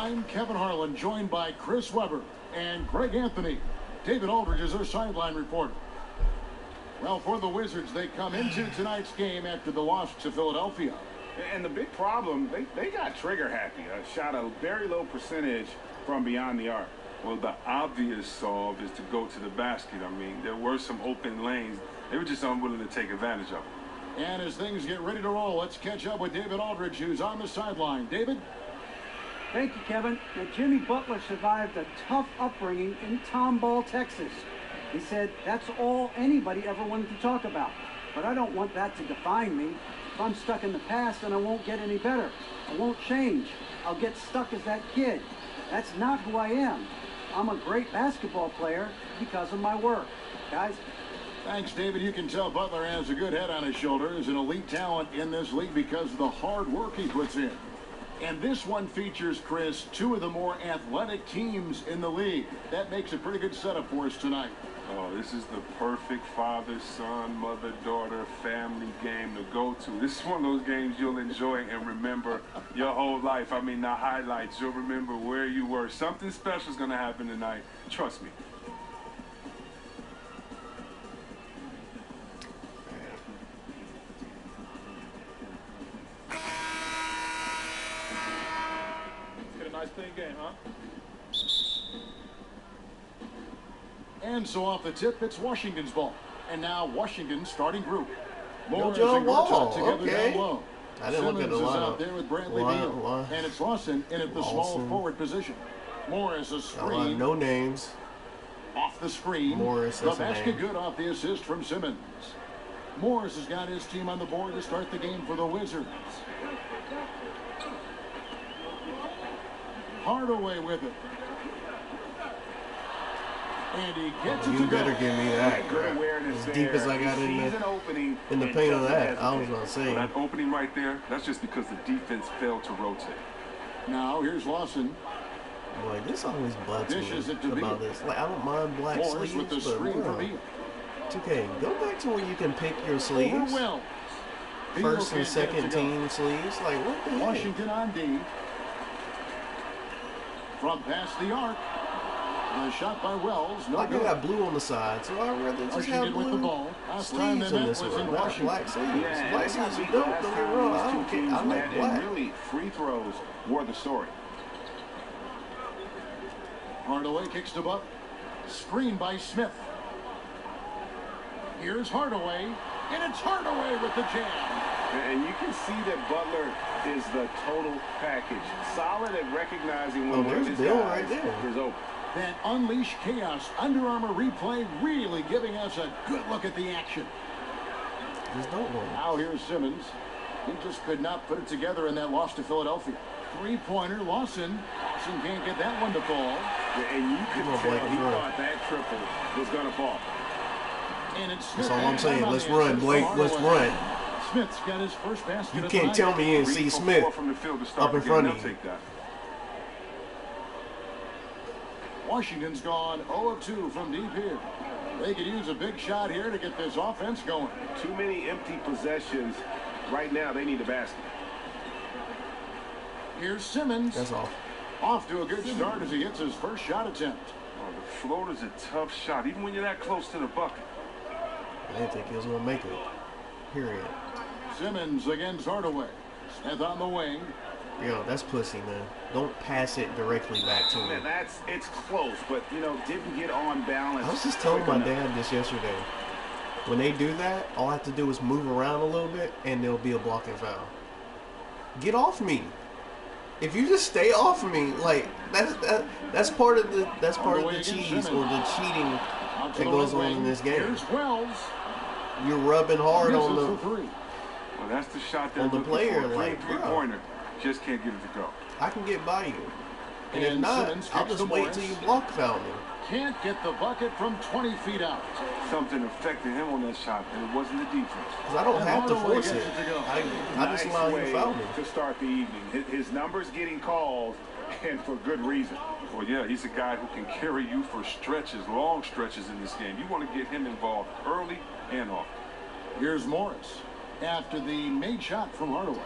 I'm Kevin Harlan, joined by Chris Webber and Greg Anthony. David Aldridge is our sideline reporter. Well, for the Wizards, they come into tonight's game after the loss to Philadelphia. And the big problem, they got trigger happy. Shot a very low percentage from beyond the arc. Well, the obvious solve is to go to the basket. I mean, there were some open lanes. They were just unwilling to take advantage of them. And as things get ready to roll, let's catch up with David Aldridge, who's on the sideline. David? Thank you, Kevin. Now, Jimmy Butler survived a tough upbringing in Tomball, Texas. He said, that's all anybody ever wanted to talk about. But I don't want that to define me. If I'm stuck in the past, then I won't get any better. I won't change. I'll get stuck as that kid. That's not who I am. I'm a great basketball player because of my work. Guys? Thanks, David. You can tell Butler has a good head on his shoulders, an elite talent in this league because of the hard work he puts in. And this one features, Chris, two of the more athletic teams in the league. That makes a pretty good setup for us tonight. Oh, this is the perfect father-son, mother-daughter, family game to go to. This is one of those games you'll enjoy and remember your whole life. I mean, the highlights, you'll remember where you were. Something special is going to happen tonight. Trust me. Get a nice clean game, huh? And so off the tip, it's Washington's ball. And now Washington's starting group. Morris John and Gortat Wall. together Okay. down low. I didn't look at the Simmons is lineup. out there with Bradley Beal. And it's Lawson in at the small forward position. Morris a screen. No names. Off the screen. Morris, the that's a basket name. good off the assist from Simmons. Morris has got his team on the board to start the game for the Wizards. Hardaway with it. And he gets it to You better go. give me that. Good awareness As deep there. as I got He in sees the an opening in the and paint of doesn't that, I was hesitate. gonna say. That opening right there, that's just because the defense failed to rotate. Now here's Lawson. Boy, this always bugs Dishes me it to about Beal. this. Like, I don't mind black Morris sleeves, with the but screen for wow. Beal. 2K, go back to where you can pick your sleeves. Overwhelmed. Beal First and can't get it second to go. team sleeves. Like, what the heck? Washington on D. From past the arc. The shot by Wells. No Like, good. I got blue on the side, so I'd rather just have Washington with the blue ball. Last time they sleeves in met this was one, in not Washington. black sleeves. Yeah, Black they got sleeves are beat dope, last don't get time me wrong. these I two don't care. teams I like met, black. and really, free throws were the story. Hardaway kicks to Buck. Screen by Smith. Here's Hardaway. And it's Hardaway with the jam. And you can see that Butler is the total package. Solid at recognizing when one of his Bill guys right there. is open. That Unleash Chaos Under Armour replay really giving us a good look at the action. Just don't want it. Now here's Simmons. He just could not put it together in that loss to Philadelphia. Three-pointer, Lawson. Lawson can't get that one to fall. And you could Come on, tell Blake, he run. thought that triple was going to fall. And it's That's Smith. all I'm saying. On Let's the run, assist Blake. from Let's Hardaway. run. Smith's got his first basket You of can't the tell night. me you didn't see 3 for Smith 4 from the field to start up in the front game. of They'll you. take that. Washington's gone 0 of 2 from deep here. They could use a big shot here to get this offense going. Too many empty possessions. Right now, they need a basket. Here's Simmons. That's all. Off to a good start as he gets his first shot attempt. Oh, the floater's a tough shot, even when you're that close to the bucket. I didn't think he was going to make it. Period. Simmons against Hardaway. Smith on the wing. Yo, that's pussy, man. Don't pass it directly back to me. It's close, but, didn't get on balance. I was just telling my dad this yesterday. When they do that, all I have to do is move around a little bit, and there'll be a blocking foul. Get off me. If you just stay off of me, like that's part of the cheese or the cheating that goes on in this game. Here's Wells. You're rubbing hard on Misses the for three. Well, that's the shot they're On the looking player, for. like, Three-pointer. Just can't get it to go. I can get by you. And if And not, Simmons I'll kicks just to wait till Morris. you block foul me. Can't get the bucket from 20 feet out. Something affected him on that shot, and it wasn't the defense. Because I don't And have to Hardaway force gets it. it to go. I just Nice allow you way to foul me. to start the evening. His numbers getting called, and for good reason. Well, yeah, he's a guy who can carry you for stretches, long stretches in this game. You want to get him involved early and often. Here's Morris. After the made shot from Hardaway.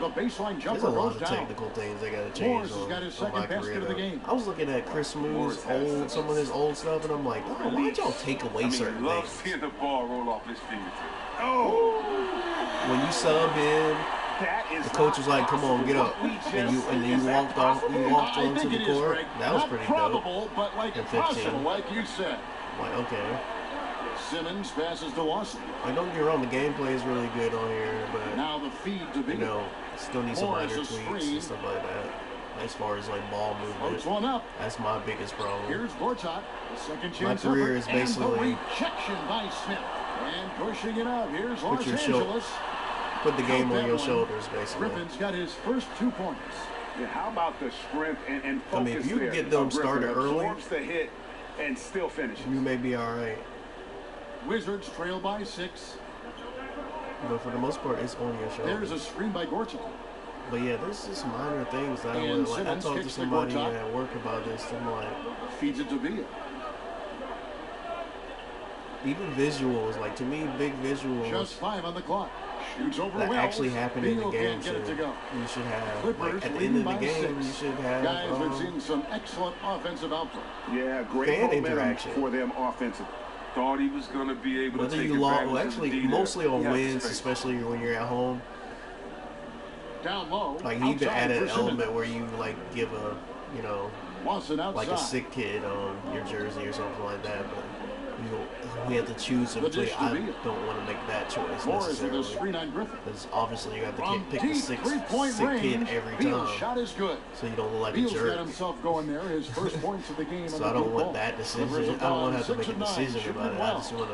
The baseline There's jumper a lot goes of down. technical things they got to change Morris has got his on my second basket career. of the game. I was looking at Chris Smooth's old, some of his old stuff, and I'm like, oh, why'd y'all take away certain love things? seeing the ball roll off his fingertips. Oh, When you sub in, that is the coach was like, "Come on, get up," and then you walked off. You walked I onto think the it is, court. Greg. That was Not pretty probable, dope. but like And 15. possible, like you said. I'm like, okay. Simmons passes to Lawson. Like, don't get me wrong, the gameplay is really good on here, but Now the feed to you Vega. know, still need some Morris minor is tweaks free. and stuff like that. As far as like ball Puts movement, one up. that's my biggest problem. Here's Gortat. The second chance career effort, is and basically- the rejection by Smith. And pushing it out. Here's Los your Angeles. Put the game Count on your that one. shoulders, basically. Griffin's got his first 2 points. Yeah, how about the strength and focus I mean, if you can there get them of Griffin? started early- Absorbs the hit and still finishes. You may be all right, Wizards trail by 6. but for the most part, it's on your There's shoulders. a screen by Gortat. But yeah, there's just minor things that I And would like. I Simmons talked to kicks the somebody Gortat. at work about this. I'm like, Feeds it to Villa. even visuals, like to me, big visuals Just 5 on the clock. Shoots over that Wells. actually happen in the Beal game. can't get it to go. You should have, Clippers like, at the leading end of the by game, 6. you should have Guys, we've seen some excellent offensive output. Yeah, great fan momentum interaction. for them offensively. Thought he was going to be able to whether take you lost, advantage well, of the actually, D there. mostly on He had the wins, space. especially when you're at home. Down low. Like he even outside added for an Simmons. element where you like give a, you know, Lawson outside. like a sick kid on your jersey or something like that. But we have to choose in The between. dish to I Villa. don't want to make that choice Morris with a necessarily. screen on Griffin. Because obviously you have to From pick the deep sick three-point kid range, every Beal's time, shot is good. so you don't look like Beal's a got jerk. himself going there. His first points of the game. So on I the don't deep want ball. that Clippers decision. have I don't want to gone have to make 6 a of 9, decision shooting about it. I well. just want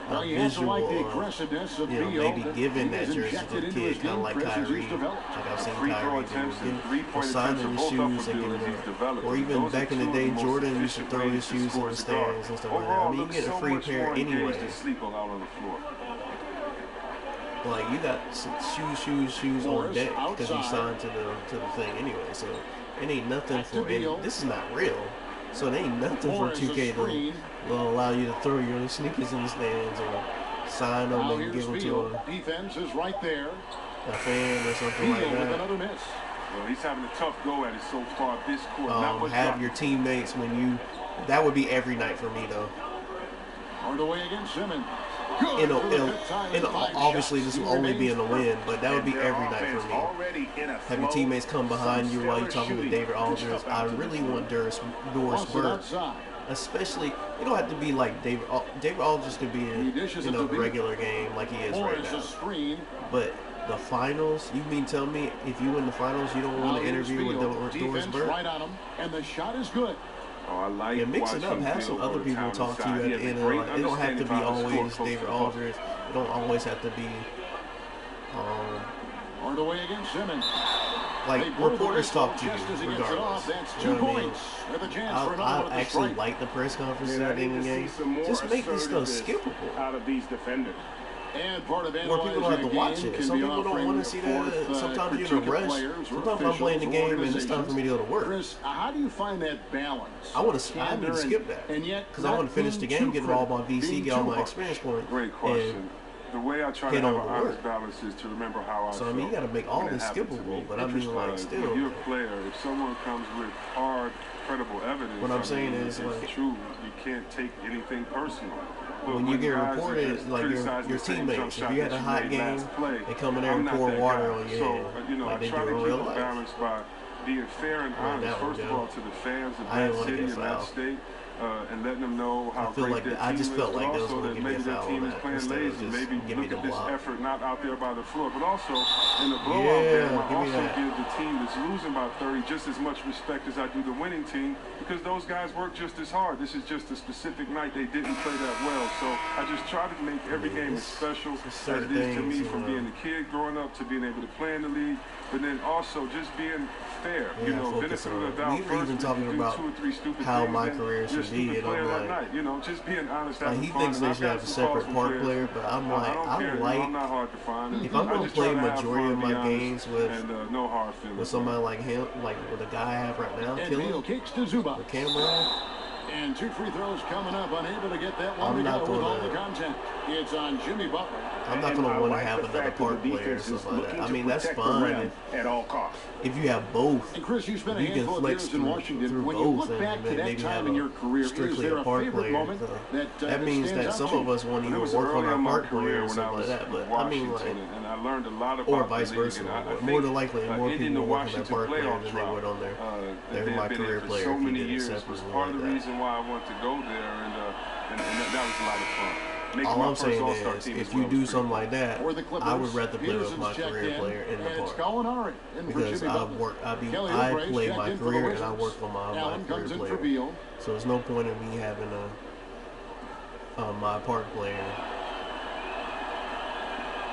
Well, a you have to visual, like the aggressiveness of you know, Beal maybe that giving he that has jersey to injected the into kid, his kind of game, like Chris, as he's Kyrie. developed. Like I've seen Free throw Kyrie attempts do. and Or three-point signing attempts are his both up shoes for and Beal give as he's him developed. or even Those back are in the two of day, most Jordan used to efficient throw his ways to shoes in score the as a guard. stands and stuff like that. I Overall, mean, you looks get a so free much pair more engaged anyway. and sleep out on the floor. Like you got shoes on Morris deck because you outside. signed to the thing anyway. So it ain't nothing Back to for Beal. this is not real. So it ain't nothing for Morris, a 2K to screen. will allow you to throw your sneakers in the stands or sign them Now and here's give them to Beal. Defense is right there. a fan or something Beal like with that. another miss. Well, he's having a tough go at it so far this quarter. Not much Have drop. your teammates when you. That would be every night for me though. Hardaway against Simmons. Good You know, for the fifth time in 5 obviously shots. this will He only be in remains the win, but that would be And their every night offense for me. already in a Have your flow. teammates come behind Some you while you're stellar talking to shooting. David Good Aldridge. stuff I out to really this want Doris Lawson Burke. outside. Especially, you don't have to be like David. David Aldridge could be He in dishes you it know to the Beal. regular game like he is right Morris now. a screen. But the finals, you mean tell me if you win the finals, you don't Now want to here's interview with Beal. Doris Defense Burke? right on him, and the shot is good. Oh, I like Yeah, mix it up. watching Have Beal some go other to people town talk to inside. you He at the has a end of the great night. It don't have to understanding be of how to score always close David to the ball. Aldridge. It don't always have to be. Hardaway against Simmons. Like They blow the reporters whistle talk to just as he you gets it off. regardless. That's You 2 know what I mean? points with a chance for another one I at the actually stripe. like the press conferences Man, I at the need end of to the see game. some more Just make this stuff assertiveness skippable. out of these defenders. And part of Where people don't have to analyzing a watch game it. can Some be people don't offering want to see that. forth, Sometimes you're in a critique of rush. players or Sometimes I'm playing the officials or game and it's time for me to go to work. Chris, how do you find that balance? I need to Candor skip that. and yet Because I want to finish the game, get involved on VC, get all my experience points. Great question. The way I try to hit have on an the honest work. balance is to remember how I So, I felt mean, you gotta make all when it this happened to skippable, me. but I mean, like, Interest-wise, still. when you're a player, if someone comes with hard, credible evidence, What I'm I mean, saying is, it's like, true. You can't take anything personal. But When you get guys are reported, just like criticizing your the same teammates, jump if shot you had that a hot made game, last play, they come in there I'm and not pour that water guy. on your So, head, you know, like I they try do to in keep real a life. balance by being fair and Well, honest, that one, first of Joe. all, to the fans of I that didn't wanna city get and that fouled. state, and letting them know how I feel great like their I team just is, felt but like they was also gonna that give me maybe a their foul team on is that playing instead of lazy. just Maybe give me look the at this block. effort not out there by the floor, but also in the blowout Yeah, game, I give me also that. give the team that's losing by 30 just as much respect as I do the winning team because those guys work just as hard. This is just a specific night they didn't play that well. So I just try to make every game as special as certain it is to things, me you from know. being a kid growing up to being able to play in the league, but then also just being fair. Yeah, You know, focus benefit of on the it. doubt We were first. even if talking you do about 2 or 3 stupid how things, my then career you're a should be, stupid and player I'm that like, night. You know, just being honest, like having he fun. thinks And they I've should got have a some calls separate from part players. player, but I'm like, I don't I care. like I'm not hard to find. if I'm I gonna just play try to have majority fun, of be my honest, games with and no hard feelings. somebody like him, like with the guy I have right now, And killing Beal kicks to Zubac. the camera. And 2 free throws coming up, unable to get that one I'm to not go with all gonna- the contact. It's on Jimmy Butler. I'm not going to want to have another park player or something like that. I mean, that's fine at all costs. if you have both. And Chris, you spent a You can handful of flex years in Washington. through When you both look back and to that maybe time have in your career, is strictly there a a park favorite player. moment So that that means stands that out some to of you? us won't It even was work on early our in my park player career or when I something was like that. But in I mean, Washington, like, and I learned a lot about or the vice league, versa. and I More think, than likely, more ending the people work on their Washington park player playoff than they drought, would on their they've my been career in for player so if you many did it years separately was part of like the that. reason why I wanted to go there, and that was a lot of fun. Making All my I'm first saying All-Star is, team if as you well do was something pretty like that, For the Clippers, I would rather play with Peterson's my checked career player in the and it's park. Gallinari in for Because Jimmy I Butler. work, Kelly I Oubre play checked my in for the career and I Wizards. work on my Allen career comes in for player. Beal. So there's no point in me having my park player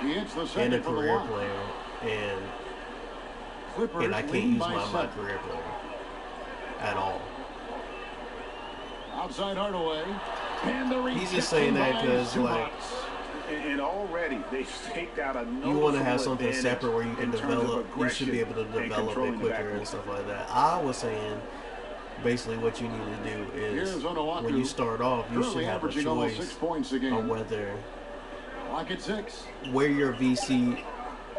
He hits the and a second for the career line. player, Clippers and I can't lead use by my 7. career player at all. Outside Hardaway. And the He's just saying that rejection because, by like, Zubac. And already they've staked out a you want to have noticeable something advantage separate where you can in terms of develop. You should be able to aggression and develop controlling it the quicker and backcourt. stuff like that. I was saying, basically, what you need to do is Arizona Walker, when you start off, you should currently have a averaging almost 6 choice points a of game. whether Lock at 6. where your VC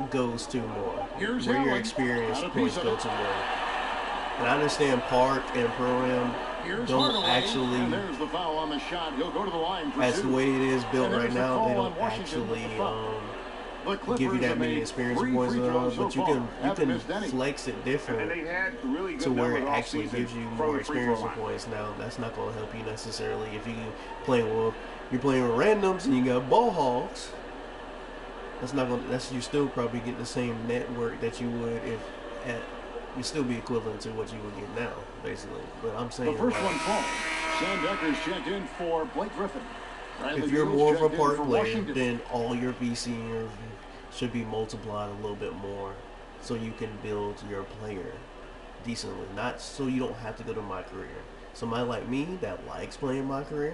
goes to more, Here's where your Allen. experience Got a points piece of go it. to more. And I understand Park and Pro-Am Here's don't Hardaway. actually, And there's the foul on the shot. He'll go to the line for as 2. the way it is built And right there's the now, call they on don't Washington with actually the foul. The Clippers give you that have many made experience 3 points, free throws so but you far. can Missed any. flex it And different they've had really good to where it numbers all actually season gives you from more the free throw experience line. points. Now that's not going to help you necessarily if you're playing with randoms and you got ball hogs. That's not going. You still probably get the same network that you would if you still be equivalent to what you would get now, basically. But I'm saying The first like, one falls. Sam Decker's checked in for Blake Griffin. Bradley if you're Beal's more of a checked in park for player, Washington. then all your VC should be multiplied a little bit more, so you can build your player decently. Not so you don't have to go to my career. Somebody like me that likes playing my career,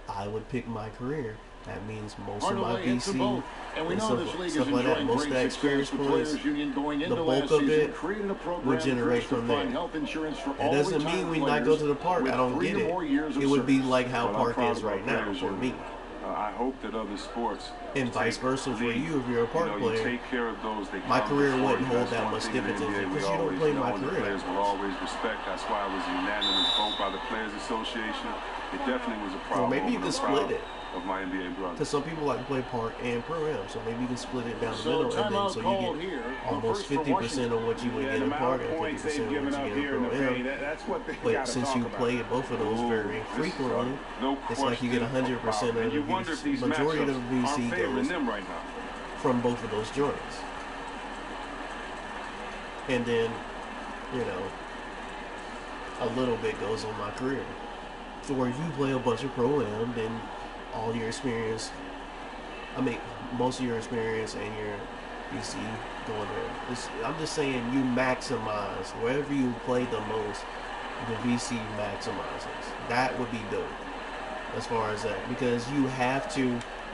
I would pick my career. That means most of my Hardaway hits them VC both. And we and know this league is stuff like that, enjoying most of great that experience success. The points, Players Union going the into bulk last of season it created a program would generate Chris, to from fund there. health insurance for It all doesn't retired mean when I players go to the park, with I don't 3 get or more it. years of It would be service. like how Well, I'm park proud is of our right now players, for and, me. I hope that other sports And vice take versa for lead. you if you're a park you player. take care of those that My come career before wouldn't you. hold That's that one much thing in the dividence NBA we because you don't always play know, my and the career. players will always respect. That's why it was unanimous vote by the Players Association. It definitely was a Or problem. maybe you can split it. Of my NBA brothers. Because some people like to play park and Pro-Am, so maybe you can split it down the So middle, and then timeout so called you here. get The almost first for 50% of what you would Yeah, get the in amount park of and points 50% they've of what given you up get in here in the Pro-Am. paint, that's what they But got to since talk you about. play both of those very This is frequently, no it's like you get 100% question of about it. And the you wonder if these majority of the matchups VC are favoring goes them right now. from both of those joints. And then, a little bit goes on my career. So where if you play a bunch of Pro-Am, then all your experience, most of your experience and your VC going there. I'm just saying you maximize, wherever you play the most, the VC maximizes. That would be dope as far as that. Because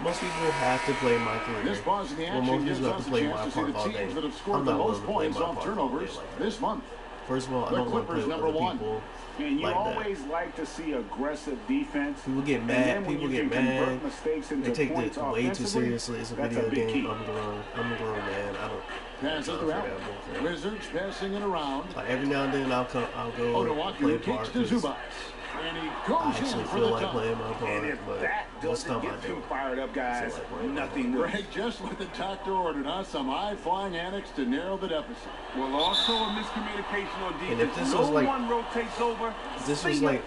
most people have to play my career. This pause in the Well, action most gives people have us to a play chance my to see part the all day. teams that have scored I'm the not willing most to play points my off part all day turnovers like that. this month. First of all, I The don't want to Clippers, play with number other 1. people And you like that. always like to see aggressive defense. People get And mad. then when People you get can mad. convert mistakes into They take points it way too offensively, seriously. It's a that's video a big game. key. I'm a grown man. I don't Pass it have time for throughout. that bullshit. Wizards passing it around. Like every now and then I'll go play Odoaku park. kicks to 'Cause Zubac. And he I goes actually in for feel the like top. playing my part, And if but that most doesn't time I get too don't. fired up, guys, feel like playing my nothing will. Greg, just what the doctor ordered, huh? Some high-flying annex to narrow the deficit. Well, also a miscommunication on defense. And if this no was like- one rotates over. This was See ya. like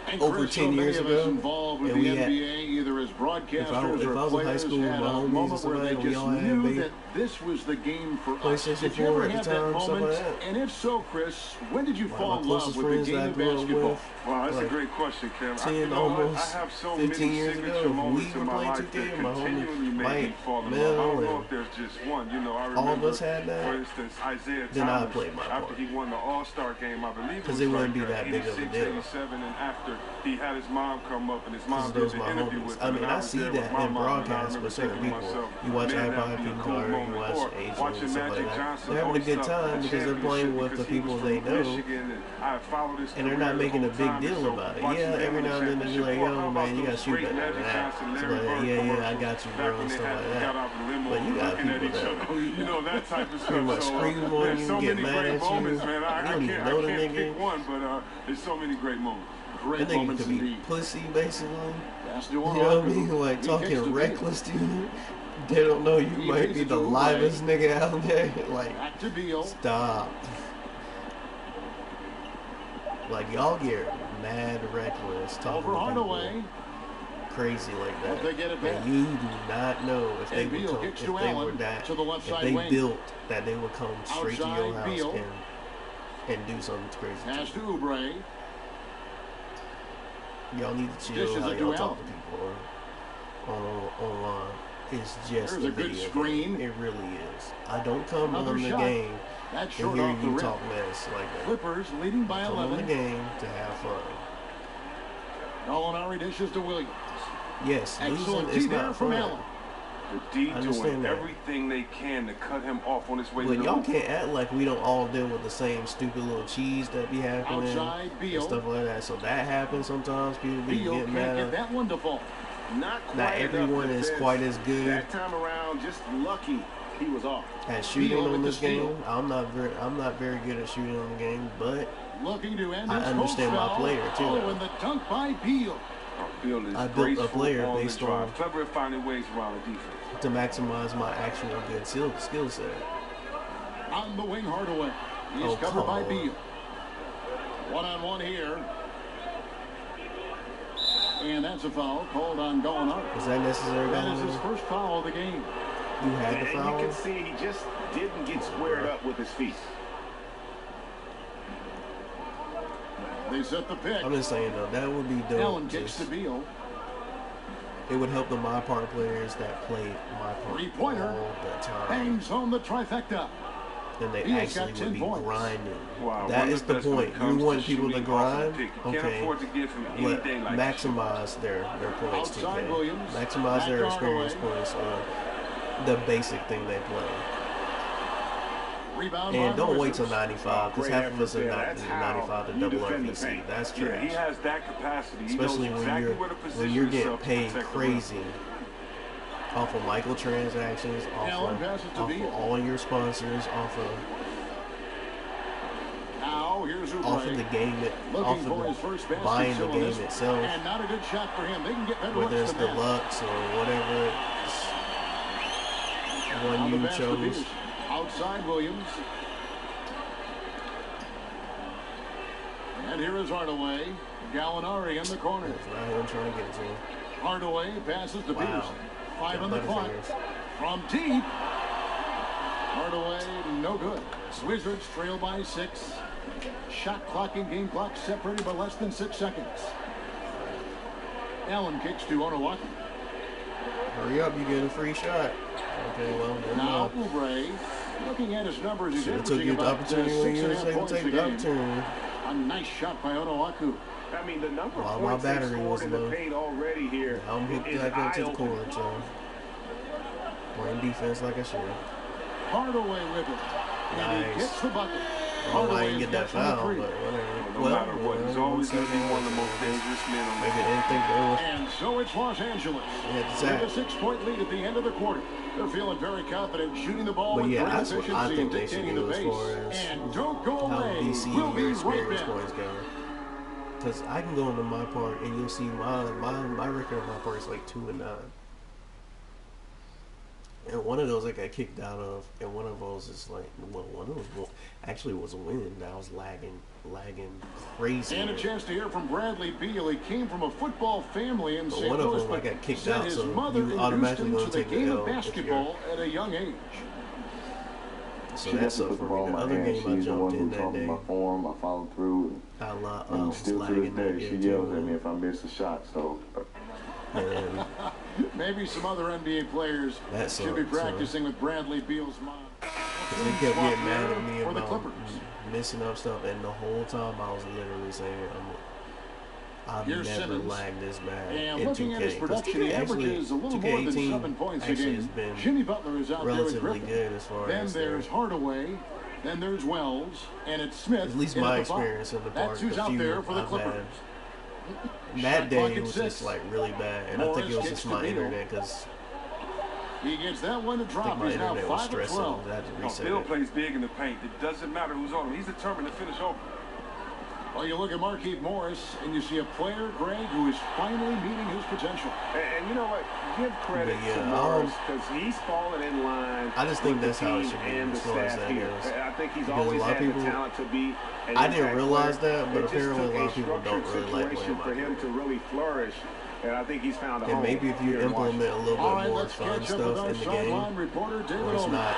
And over Chris, 10 so many years of us ago, involved with and the we had- NBA, either as broadcasters if I or was in high players, school, had my a homies or moment where somebody, they and we just all had knew big that this was the game for us. PlayStation Did you 4 ever at the have that time, stuff moment? like that. And if so, Chris, when did you One fall of in my love closest with the friends game that I of grew up basketball? with, Well, that's a like great question, Kim. 10 I almost have so 15 many years signature ago, moments we in were my playing life 2K, that my homie continually make me Mike, fall in Mel, love. I don't know and if there's just one. I remember, all of us had that. for instance, Isaiah Then I Thomas, played my after part. he won the All-Star game, I believe it 'Cause was it wouldn't like, be that big of a 86, deal. 87, and after he had his mom come up and his mom those did the my interview homies. with I him. mean, and I was see there that with my in mom, and I broadcasts remember with certain thinking to people. myself, You watch man, iPod that'd be a people, cool or you moment. watch Or Asians watching and stuff Magic like that. Johnson They're having a host good up time the because they're playing championship with the because he people was they from know. Michigan, I follow this. And they're not making a big deal about it. Yeah, every now and then they're like, yo, man, you got to shoot better than that. So like, yeah, I got you, bro, and stuff like that. But you got people that, you know, that type of pretty much stuff. scream on you, so get many mad great at you. moments, man. I don't even know the can't nigga. pick one, but there's so many great moments. Great That nigga moments could be indeed. pussy, basically. Pass to You know what I mean? Like, talking reckless to you. They don't know you might be the livest nigga out there. Like, Back to Beal. stop. Like, y'all get mad reckless talking Over to Hardaway. people crazy like that. But they get it back. And you do not know if they And would Beal come, gets if to they Allen were that, to the left if side they wing. built that they would come straight to your Outside house Beal. and do something crazy. Pass To to Oubre. you. Y'all need to chill Dishes how it y'all to talk to people online. It's just There's a good video screen. game. It really is. I don't come Another on the shot. game That's to short hear off the you rim. talk mess like that. Clippers leading by Come on the 11. game to have fun. Gallinari dishes to Williams. Yes, Excellent losing is D there not from fun. Allen. The D understand doing that. everything they can to cut him off on his way to But the y'all hoop. can't act like we don't all deal with the same stupid little cheese that be happening Outside and Beal. stuff like that. So that happens sometimes. People be Beal getting can't mad. get that one to fall. Not quite Not enough everyone is defense. quite as good That time around, just lucky he was off. at shooting Beal on with this the steal. game. I'm not very good at shooting on the game, but Looking to end I his understand my foul. player, too. Oh, and the dunk by Beal. Beal is I built a graceful player on the based drive. on- Clever at finding ways around the defense. to maximize my actual good skill set. On the wing, Hardaway. He's Oh, covered come by on. Beal. One-on-one here. And that's a foul called on Gallinari. Is that necessary? That is his Donovan? first foul of the game. You had the And you foul. can see he just didn't get squared up with his feet. They set the pick. I'm just saying though, that would be dope. Allen kicks Just- to Beal. It would help the my part players that play my part Three-pointer. all the time. Bangs home the trifecta. Then they He has actually got 10 would be points. grinding. Wow, That one is of the best when point. it You comes want people to shooting off the grind, pick. You can't okay, afford to give him any but day like maximize their points. Outside 2K. Williams. Maximize their Back experience Hardaway. points on the basic thing they play. Rebound And by don't wait till Wizards. 95, because Great half of us effort are there. not That's in how 95 to you double defend the RPC. paint. That's Yeah, trash. he has that capacity. Especially he knows when exactly you're where to position when you're getting himself to paid protect the rim. crazy off of microtransactions, Allen passes to off Beal. of all your sponsors, Now here's off of the Oubre. game, Looking off for his of first basket buying the still in game this. itself, And not a good shot for him. They can get better whether looks it's than that. deluxe or whatever one On the you basket, chose. Beal. Outside Williams. And here is Hardaway. Gallinari in the corner. That's not who I'm trying to get to. Hardaway passes to Wow. Peterson. 5 on the clock. Butterfingers. From deep. Hardaway, no good. Wizards trail by 6. Shot clock and game clock separated by less than 6 seconds. Allen kicks to Onowaki. Hurry up, you get a free shot. Okay, well, then Now Oubre, looking at his numbers, he's should have took averaging you the about opportunity when you were 6.5 able points to take a the game. opportunity. A nice shot by Onowaku. I mean, the number While of my points they battery scored was in the low. paint already here I'm hooked is back up to the eye-opening. court, Joe. Playing defense like I should. Hardaway with it. And he Nice. gets the bucket. Well, I didn't Hardaway's get got that from the foul, three. but whatever. No matter what, he's always going to be one of the most Maybe dangerous men on the they didn't think they was. And so it's Los Angeles. They had to With a tap. 6-point lead at the end of the quarter. They're feeling very confident shooting the ball But with yeah, great that's what I efficiency and think they should dictating do the as pace. far as And don't go how away. DC We'll be your right experience back. points go. Because I can go into my part and you'll see my record on my part is like 2-9. And one of those I got kicked out of, and one of those is like, well, one of those actually was a win. That I was lagging crazy. And a chance to hear from Bradley Beal. He came from a football family in But St. one of Louis, them I but got kicked said out, his so mother you introduced automatically him gonna to the take the game L of if basketball at a young age. So She that's definitely up put the for ball me. in The my other hand. game I She's the one jumped who in that taught me day, my form. I followed through, I and was still to lagging this that day, she game yells at too. me if I miss a shot. So And Maybe some other NBA players That should be sucks, so. practicing with Bradley Beal's mom. they kept getting mad at me for the about Clippers. missing up stuff, and the whole time I was literally saying, I've Here's never Simmons. lagged this bad And in looking 2K. at his 'Cause production, he 2K actually- averages a little more than 2K18 7 points a actually has game. been Jimmy Butler is out there with relatively Griffin. good as far Then as there's Hardaway. Then there's Wells, and it's Smith. At least in my at the ball. experience in the park, That's who's the out few there for the I've Clippers. had. That Shot day clock it at was 6. just like really bad, and I think it was Morris just gets my to Beal. internet because He gets that one to I think drop. my He's now internet was 5 of stressing. 12. I had to No, reset Bill it. plays big in the paint. It doesn't matter who's on him. He's determined to finish over. Well, you look at Markieff Morris, and you see a player, Greg, who is finally meeting his potential. And you know what? Give credit But yeah, to Morris because he's fallen in line. I just think with that's the how it team should be and the as far as staff that here. goes. I think he's Because a always lot of had people- the talent to be an I didn't impact realize player. that, but It just apparently took a lot of people structured don't really like situation playing for him Markieff. to really flourish. And I think he's found a And home. maybe if you here in implement a little All bit right, more let's fun catch up with stuff our in the sideline game, reporter, David where it's Oldham. not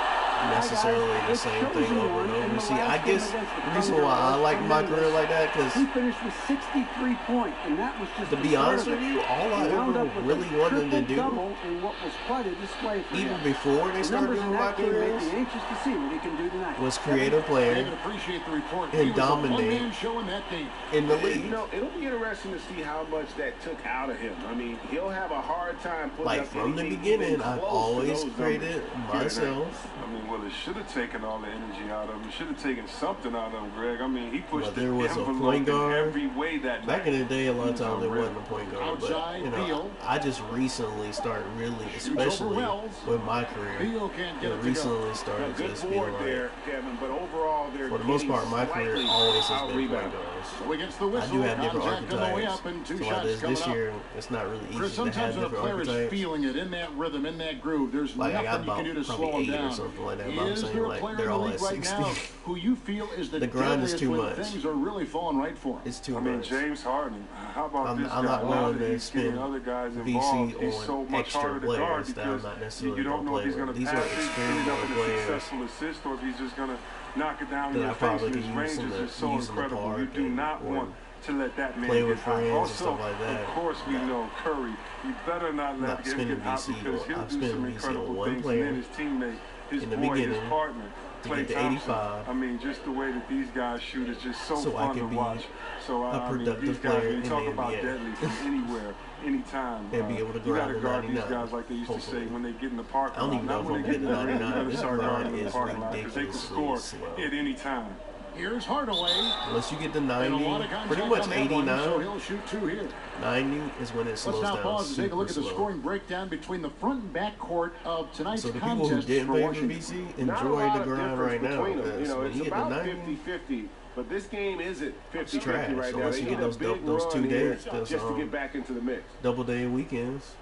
necessarily the same thing over and over. See, I guess the reason why I like my career like that, because He finished with 63 points, and that was just to the be start honest of with it. you, all I He wound ever up with really a wanted to do, triple-double in what was quite a display for even him. before they The started numbers doing in my that game make careers, me anxious to see what he can do tonight. was create a player David, appreciate the report. and He was a dominate one-man show in that game. in the You league. know, it'll be interesting to see how much that took out of him. I mean, he'll have a hard time putting Like up from the anything beginning, even I've close to always those created numbers here tonight. myself. I mean, well, it should have taken all the energy out of him. It should have taken something out of him, Greg. I mean, he pushed Well, there was a envelope point guard. in every way that Back night. in the day, a lot of He was times there unreal. wasn't a point guard, Outside, but Beal. I just recently started really, Shoots over especially Wells. with my career, Beal can't get it to go. recently A started good just being board like, there, Kevin, but overall they're for the most getting part, my career slightly always has been point out-rebounded. guards. So against the I whistle, do have different contact on the way archetypes. up and 2 So shots like coming this up. year, it's not really Chris, easy to have sometimes when a different player is archetypes. feeling it in that rhythm, in that groove, there's Like I nothing got you can do to about slow him probably 8 down. or something like that. But I'm Is saying there a like player they're in the all league at right 60. now who you feel is the, The grind is deadliest too when much. things are really falling right for him? It's too I mean, much. James Harden. How about I'm this guy? not Now willing that to he's getting spend other guys VC involved, he's so on much extra harder to guard players that I'm because not necessarily you don't gonna know if play he's going with. to These are pass it, end up experimental in a players successful assist, or if he's just going to knock it down in that your I face. probably And his could range use in is the, just so use in the incredible. You park do and not or want to let that man play get with hot. friends and Also, stuff like that. of course, we know Curry. You better not let not him spending get hot VC. because he'll I've do spent some VC on incredible one things. player And then his teammate, his in the boy, his beginning partner, to Klay get to Thompson. 85. I mean, just the way that these guys shoot is just so So I fun to can be watch. So a I mean, productive these guys, player when in you the talk about NBA. deadly from anywhere, anytime, And be able to you got grind to to guard these 99, guys like they used to say hopefully. when they get in the parking I don't lot. even know Not if when I'm they get in getting the ring, you 99. got to This start grind guarding in the is parking lot because they can score ridiculously slow. at any time. Here's Hardaway. Unless you get to And a 90, lot of contact pretty much on that one, so 89, he'll shoot 2 here. 90 is when it Let's slows now down pause and take a look at the super slow. scoring breakdown between the front and back court of tonight's So the people who contest didn't for play for Washington. VC Not a enjoy lot the of grind difference right now. between them. Because when It's you get to about 90, 50-50, but this game isn't 50-50 trash, right now. unless They you need get a those big those run 2 here days, those just to get back into the mix. double day weekends.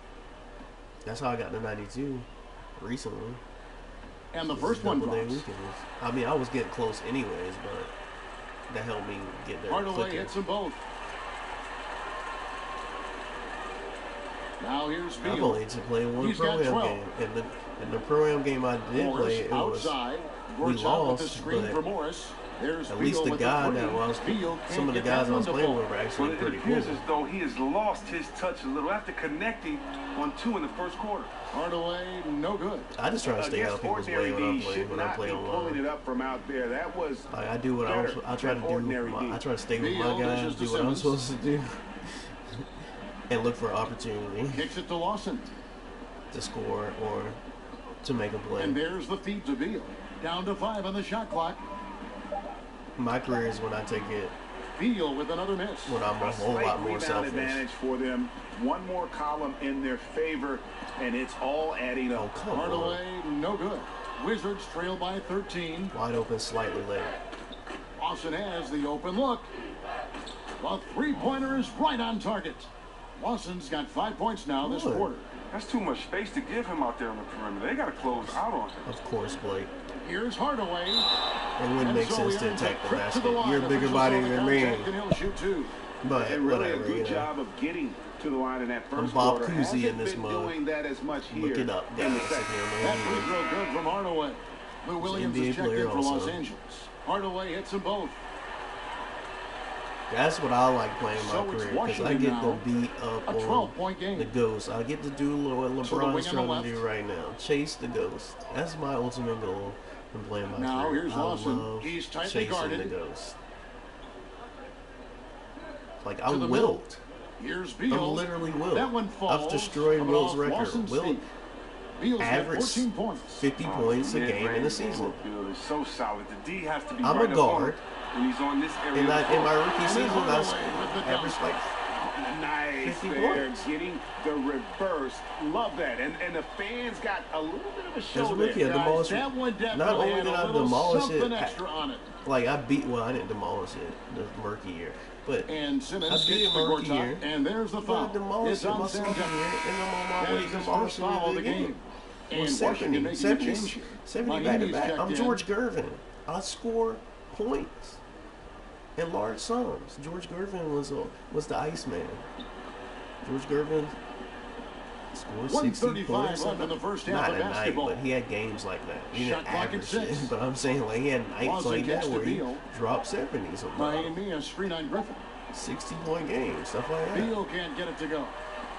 That's how I got to 92 recently. And the first one Double day drops. weekends. I mean, I was getting close anyways, but that helped me get there Hardaway quicker. hits them both. Now here's I've Beal. only to play one He's got pro-am 12. game. And the pro-am game I did Morris play, it was outside. we Works out with the lost, screen but for Morris. There's at Beal least the with guy three. that was Beal can't some of the get guys that I was one to playing fall. with were Well, actually it pretty appears cool. as though he has lost his touch a little after connecting on 2 in the first quarter. Hardaway, no good. I just try to stay out of Against people's ordinary way when I D, play should when I not play be pulling online. it up from out there. That was Like, I do what I try to than ordinary do. D. I try to stay with Beal my guys, dishes to do what I'm Simmons. supposed to do, and look for opportunity Kicks it to Lawson. to score or to make a play. And there's the feed to Beal. Down to 5 on the shot clock. My career is when I take it Beal with another miss. when I'm a whole slight lot more rebound selfish. advantage for them. One more column in their favor, and it's all adding Oh, up. come on. Hardaway, no good. Wizards trail by 13. Wide open, slightly late. Lawson has the open look. The three-pointer is right on target. Lawson's got 5 points now this Good. quarter. That's too much space to give him out there on the perimeter. They got to close out on him. Of course, Blake. Here's Hardaway. It wouldn't make so sense he to earns a attack the trip to basket. the line. You're a bigger Officials body saw the than me. contact, and he'll shoot 2. But And really whatever, a good you know. job of getting to the line in that first Bob quarter. Cousy Hasn't in this been mug. doing that as much here Look it up, in the guys. second. That free throw good from Hardaway. Lou Williams NBA is checked player in for Los also. Angeles. Hardaway hits them both. That's what I like playing So my it's career because I Washington get now. to beat up A on 12-point game. the ghost. I get to do what So the LeBron's wing on the trying to do left. right now. Chase the ghost. That's my ultimate goal in playing my Now career. here's I Lawson. love He's tightly chasing guarded. the ghost. Like, To I'm the Wilt. Here's I'm Beal. literally Wilt. That one falls. I've destroyed coming Wilt's off record. Lawson's Wilt feet. Beal's got average 14 points. 50 points a game in the season. Bill is so solid. The D has to be I'm right a up on guard. him when he's on this area. In of the my court. rookie season, I averaged like Nice 50 there, points. getting the reverse. Love that. And the fans got a little bit of a As show a rookie, I there. demolished. That one Not definitely only had did a I little demolish something it, extra on it. like I didn't demolish it the rookie year, but And I Simmons beat gets him the my rookie Gortat, year. and there's the I foul. demolished It's it on my Sam second year, Johnson. and I'm on my That way is to his first demolishing foul of it the again. game. Well, And Washington making a 70 change here. 70 back to Mahinmi's back. I'm checked in. George Gervin. I score points in large sums. George Gervin was the Iceman. George Gervin scored 60 1:35 points. left in the first half Not of a night, basketball. but he had games like that. He Shot didn't clock at average 6. it, but I'm saying like he had nights Boston like that gets to where he Beal. dropped 70 sometimes. Miami a screen on Griffin. 60-point games, stuff like that. Beal can't get it to go.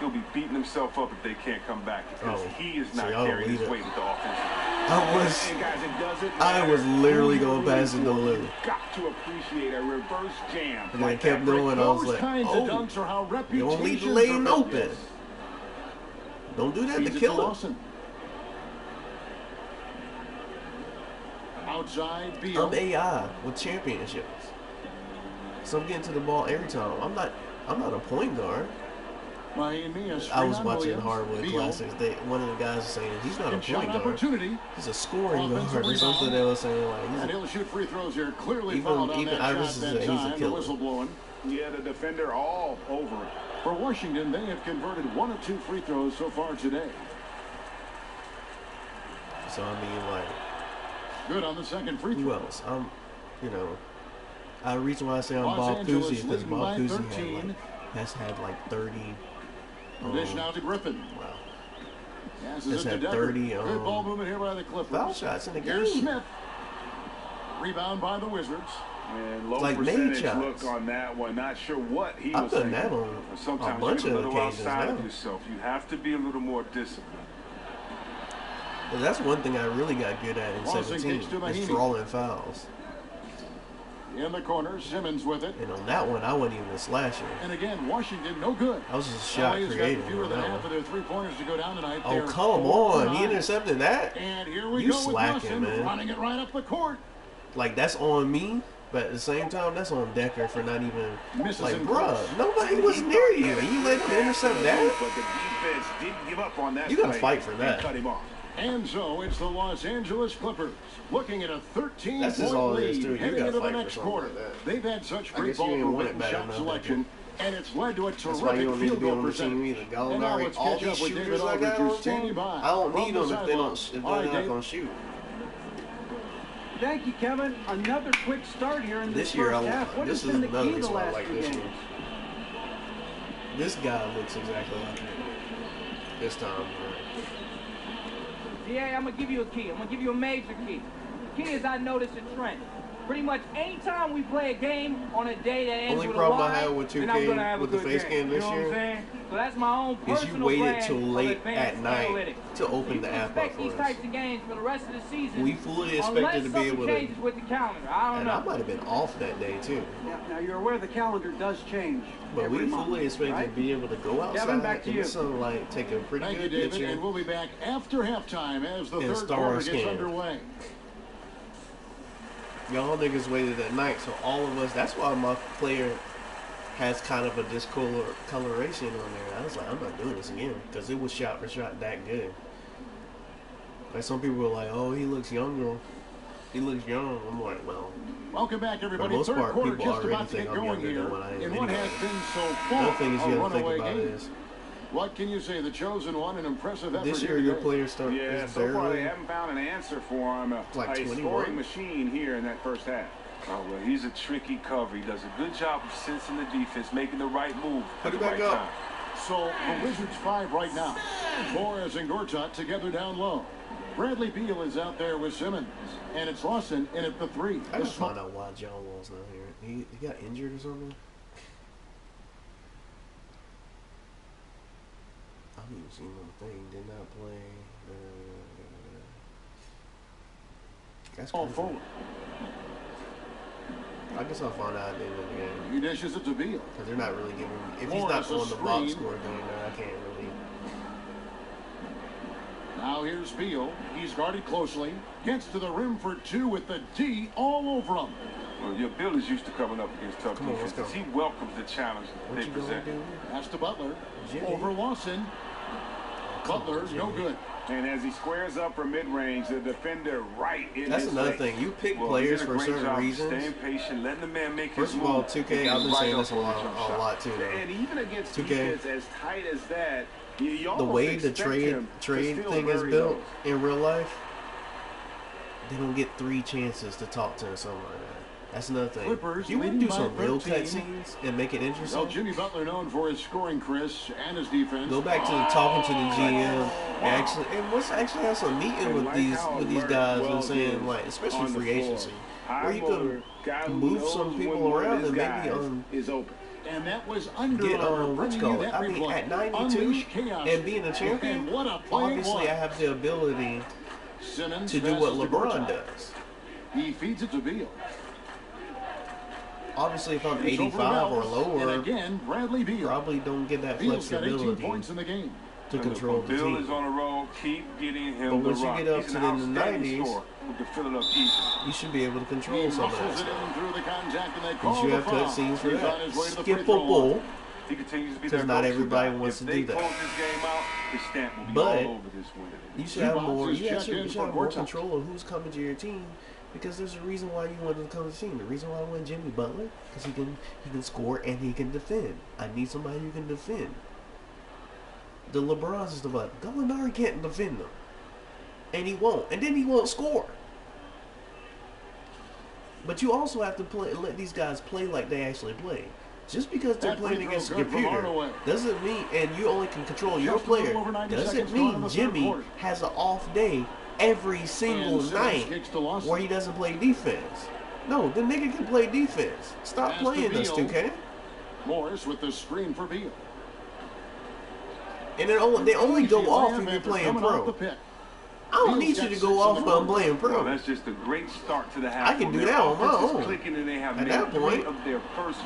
He'll be beating himself up if they can't come back because he is not y'all carrying leave his it. weight at the offense. And guys, it doesn't I matter was literally who going you're past it to rooting for. Lou. You've got to appreciate a reverse jam. And then I like kept that. doing, I was Those like, kinds of oh, dunks are how you reputations don't leave the lane are built. open. Don't do that Feeds to it kill him. Lawson. Outside, Beal. I'm AI with championships. So I'm getting to the ball every time. I'm not a point guard. Miami a I screen was on watching Williams. Hardwood Beal. Classics. One of the guys was saying he's not a And shot point guard. opportunity. He's a scoring Offensive guard or something. rebound. They were saying like And he's he'll shoot free throws here. Clearly Even- fouled on even that Iverson shot said that he's a time. The killer. whistle blowing. Yeah, the defender all over it. For Washington, they have converted 1 of 2 free throws so far today. so I mean like Good on the second free who throw. else? The reason why I say I'm Los Bob Angeles Cousy is because leading by Bob Cousy 13. has had like 30. Dish now to Griffin. Wow. Passes Has it to had Decker. 30, Good ball movement here by the Clippers. Foul shots in the Here's game. Smith. Rebound by the Wizards. And low Like made percentage shots. look on that one. Not sure what he I've was done thinking. that on a Sometimes bunch you're a of little occasions outside now. of yourself. You have to be a little more disciplined. But that's one thing I really got good at in Lawson 17 kicks to is Mahinmi. drawing fouls. In the corner, Simmons with it. And on that one, I wasn't even a slasher. And again, Washington, no good. I was just a shot LA has creator got fewer on than that half of one. their three-pointers to go down tonight. Oh, They're come 4 for on. He 9. intercepted that? And here we You go with slacking, Lawson man. running it right up the court. Like, that's on me, but at the same time, that's on Decker for not even, Misses like, and bruh, close. nobody was near you. And you let him intercept that? But the defense didn't give up on that. You gotta play fight for that. and cut him off. And so it's the Los Angeles Clippers looking at a 13-point That's just all it is, lead too. You heading gotta into the fight for next something quarter. like that. They've had such I great guess you ball ain't want movement it and bad shot enough, selection, and it's led to a That's why terrific you don't need field to be goal on the team percentage. either. And now Gallinari, let's all catch these up with David shooters I got Aldridge, on who's the standing team, by. I don't from need the them if they're sideline. not, All right, not Dave. going to shoot. Thank you, Kevin. Another quick start here in This this year, first half. What this has is been the another key the reason why I last like few this games? one. This guy looks exactly like me. This time. Yeah, I'm gonna give you a key. I'm gonna give you a major key. The key is I noticed a trend. Pretty much anytime we play a game on a day that ends Only with problem a I Y, had with then I'm 2K gonna have with a the good face game. cam this You know year what I'm saying? So that's my own Is you personal waited plan till of late advanced at night analytics. to open You the can app up expect for these us. types of games for the rest of the season. We fully expected unless to be something able to, changes with the calendar. I don't and know. I might have been off that day too. Now you're aware the calendar does change But every we month, fully expected right? to be able to go outside Kevin, back to in you. the sunlight, take a pretty Thank you, good David, picture. and we'll be back after halftime as the And third start our quarter gets scan. underway. Y'all niggas waited at night, so all of us, that's why my player has kind of a discoloration on there. I was like, I'm not doing this again, because it was shot for shot that good. Like, some people were like, oh, he looks younger. He looks young. I'm like, well, Welcome back, everybody. most Third part, quarter people just already about to think get I'm going younger than here what I am in what anyway. has been so another far thing is you a have to think runaway about game. is, What can you say? The chosen one, an impressive effort this here year your today. players start Yeah, is so far they barely, haven't found an answer for him. Like a 21. scoring machine here in that first half. Oh, well, he's a tricky cover. He does a good job of sensing the defense, making the right move Put at it the back right up. time. So the Wizards 5 right now. Flores and Gortat together down low. Bradley Beal is out there with Simmons, and it's Lawson in at the 3. I The just small- found out why John Wall's not here. He got injured or something? I haven't even seen him thing. Did not play. That's All crazy. forward. I guess I'll find out at the end of the game. He dishes it to Beal. Because they're not really giving me. If he's Morris, not a on the box screen. score thing, then I can't really. Now here's Beal. He's guarded closely. Gets to the rim for two with the D all over him. Well, your Bill is used to coming up against tough Come on, let's defenses. go. He welcomes the challenge What they you gonna present. do? Pass to Butler. Jimmy. Over Lawson. Butler, no Jimmy. good. And as he squares up for mid-range, the defender right in That's his another face. thing. You pick Well, players he did a for great certain job reasons. staying patient, letting the man make First his of all, move. 2K, I've been Right saying up this a on the jump lot, shot. too. And even against 2K. defense as tight as that, you The almost way the expect trade him to still thing is bury built those. in real life, they don't get 3 chances to talk to or something like that. That's another thing. Clippers If you want to leading do by some real 13. cutscenes and make it Well, interesting, Jimmy Butler known for his scoring, Chris, and his defense. go back to talking to the GM and what's actually have some meeting And with like these how guys alert and saying Wells like, is especially on the free floor. agency, High where you motor, guy can who move knows some when people one of around his and maybe guys is open. And that was under get Armour what's bringing you called. that I mean, replay. at 92 Unleash chaos. and being a champion, And what a play it obviously was. I have the ability Simmons to do what passes to LeBron Gortat. does. He feeds it to Beal. Obviously, if I'm It's over 85 or Wells. lower, And again, Bradley Beal. probably don't get that Beal's got 18 flexibility points in the game. to control the Bill is team. on a roll. Keep getting him But the once you rock. get up He's to an the outstanding 90s, scorer who can fill it up easily. You should be able to He control some of that muscles it stuff. in through the contact, and they Because call you the have foul. cutscenes for He's on that. his way to the free throw Skippable. line. He continues to be 'Cause their not go-to everybody guy. wants if to they do that. close this game out, his stamp will be But all over this win. You should have Zubac more. is You checked should in for have more Gortat. control of who's coming to your team, because there's a reason why you wanted to come to the team. The reason why I want Jimmy Butler, because he can score and he can defend. I need somebody who can defend. The LeBron's is the button. Gallinari can't defend them, and he won't. And then he won't score. But you also have to let these guys play like they actually play. Just because they're That playing free against a throw good from computer Hardaway. doesn't mean, and you only can control your Just a little player, over 90 doesn't seconds gone in mean the third Jimmy quarter. has an off day every single And Simmons night kicks to Lawson. where he doesn't play defense. No, the nigga can play defense. Stop Pass to playing us, Beal. 2K. Morris with the screen for Beal. And they only Easy go off layup if you're after playing coming off the pro. pick. I don't Beal's need you got to six go in off the when I'm quarter. playing Well, pro. that's just a great start to the half. I can do Their that on my offense is own. clicking, and they have At made that 3 point- of their first.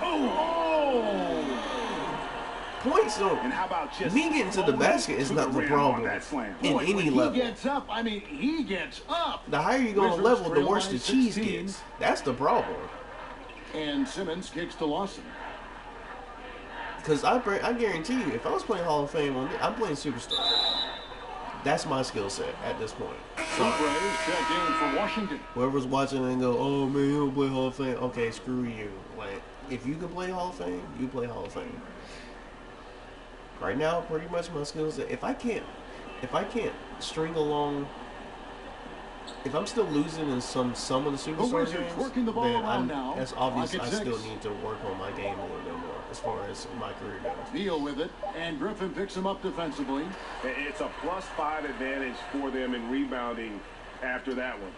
Points don't. And how about just Me getting to the closing basket is to not the rim on problem that slam? in Boy, any when level. He gets up. I mean, he gets up. The higher you go on Wizards level, the trail worse by the cheese 16. gets. That's the problem. And Simmons kicks to Lawson. Because I guarantee you, if I was playing Hall of Fame I'm playing Superstar. That's my skill set at this point. Super is checked in for Washington. Whoever's watching and go, oh man, you don't play Hall of Fame. Okay, screw you. Like, if you can play Hall of Fame, you play Hall of Fame. Right now, pretty much my skill set. If I can't string along, if I'm still losing in some of the Superstar Wizards games, working the ball then around now. that's obvious. Clock I at still 6. need to work on my game a little bit more as far as my career goes. Beal with it, and Griffin picks him up defensively. It's a +5 advantage for them in rebounding after that one.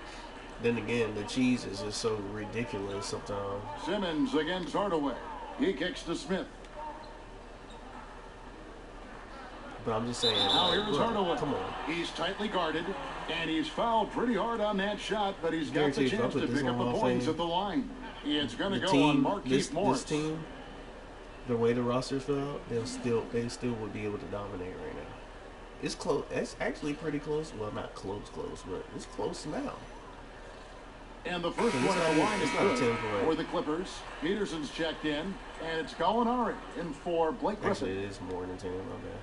Then again, the cheese is just so ridiculous sometimes. Simmons against Hardaway. He kicks to Smith. But I'm just saying, Now like, here's bro, Hardaway. come on. He's tightly guarded, and he's fouled pretty hard on that shot, but he's got Guarantee the if I chance put to this pick up on the Hall of points Fame, at the line. It's going to The go on team, Marquise Morris. this team, the way the roster's filled out, they still would be able to dominate right now. It's close. It's actually pretty close. Well, not close, but it's close now. And the first It's one not at the even- line is it's not a good 10-point. for the Clippers. Peterson's checked in, and it's Gallinari in for Blake Actually, Griffin. it is more than 10. My bad.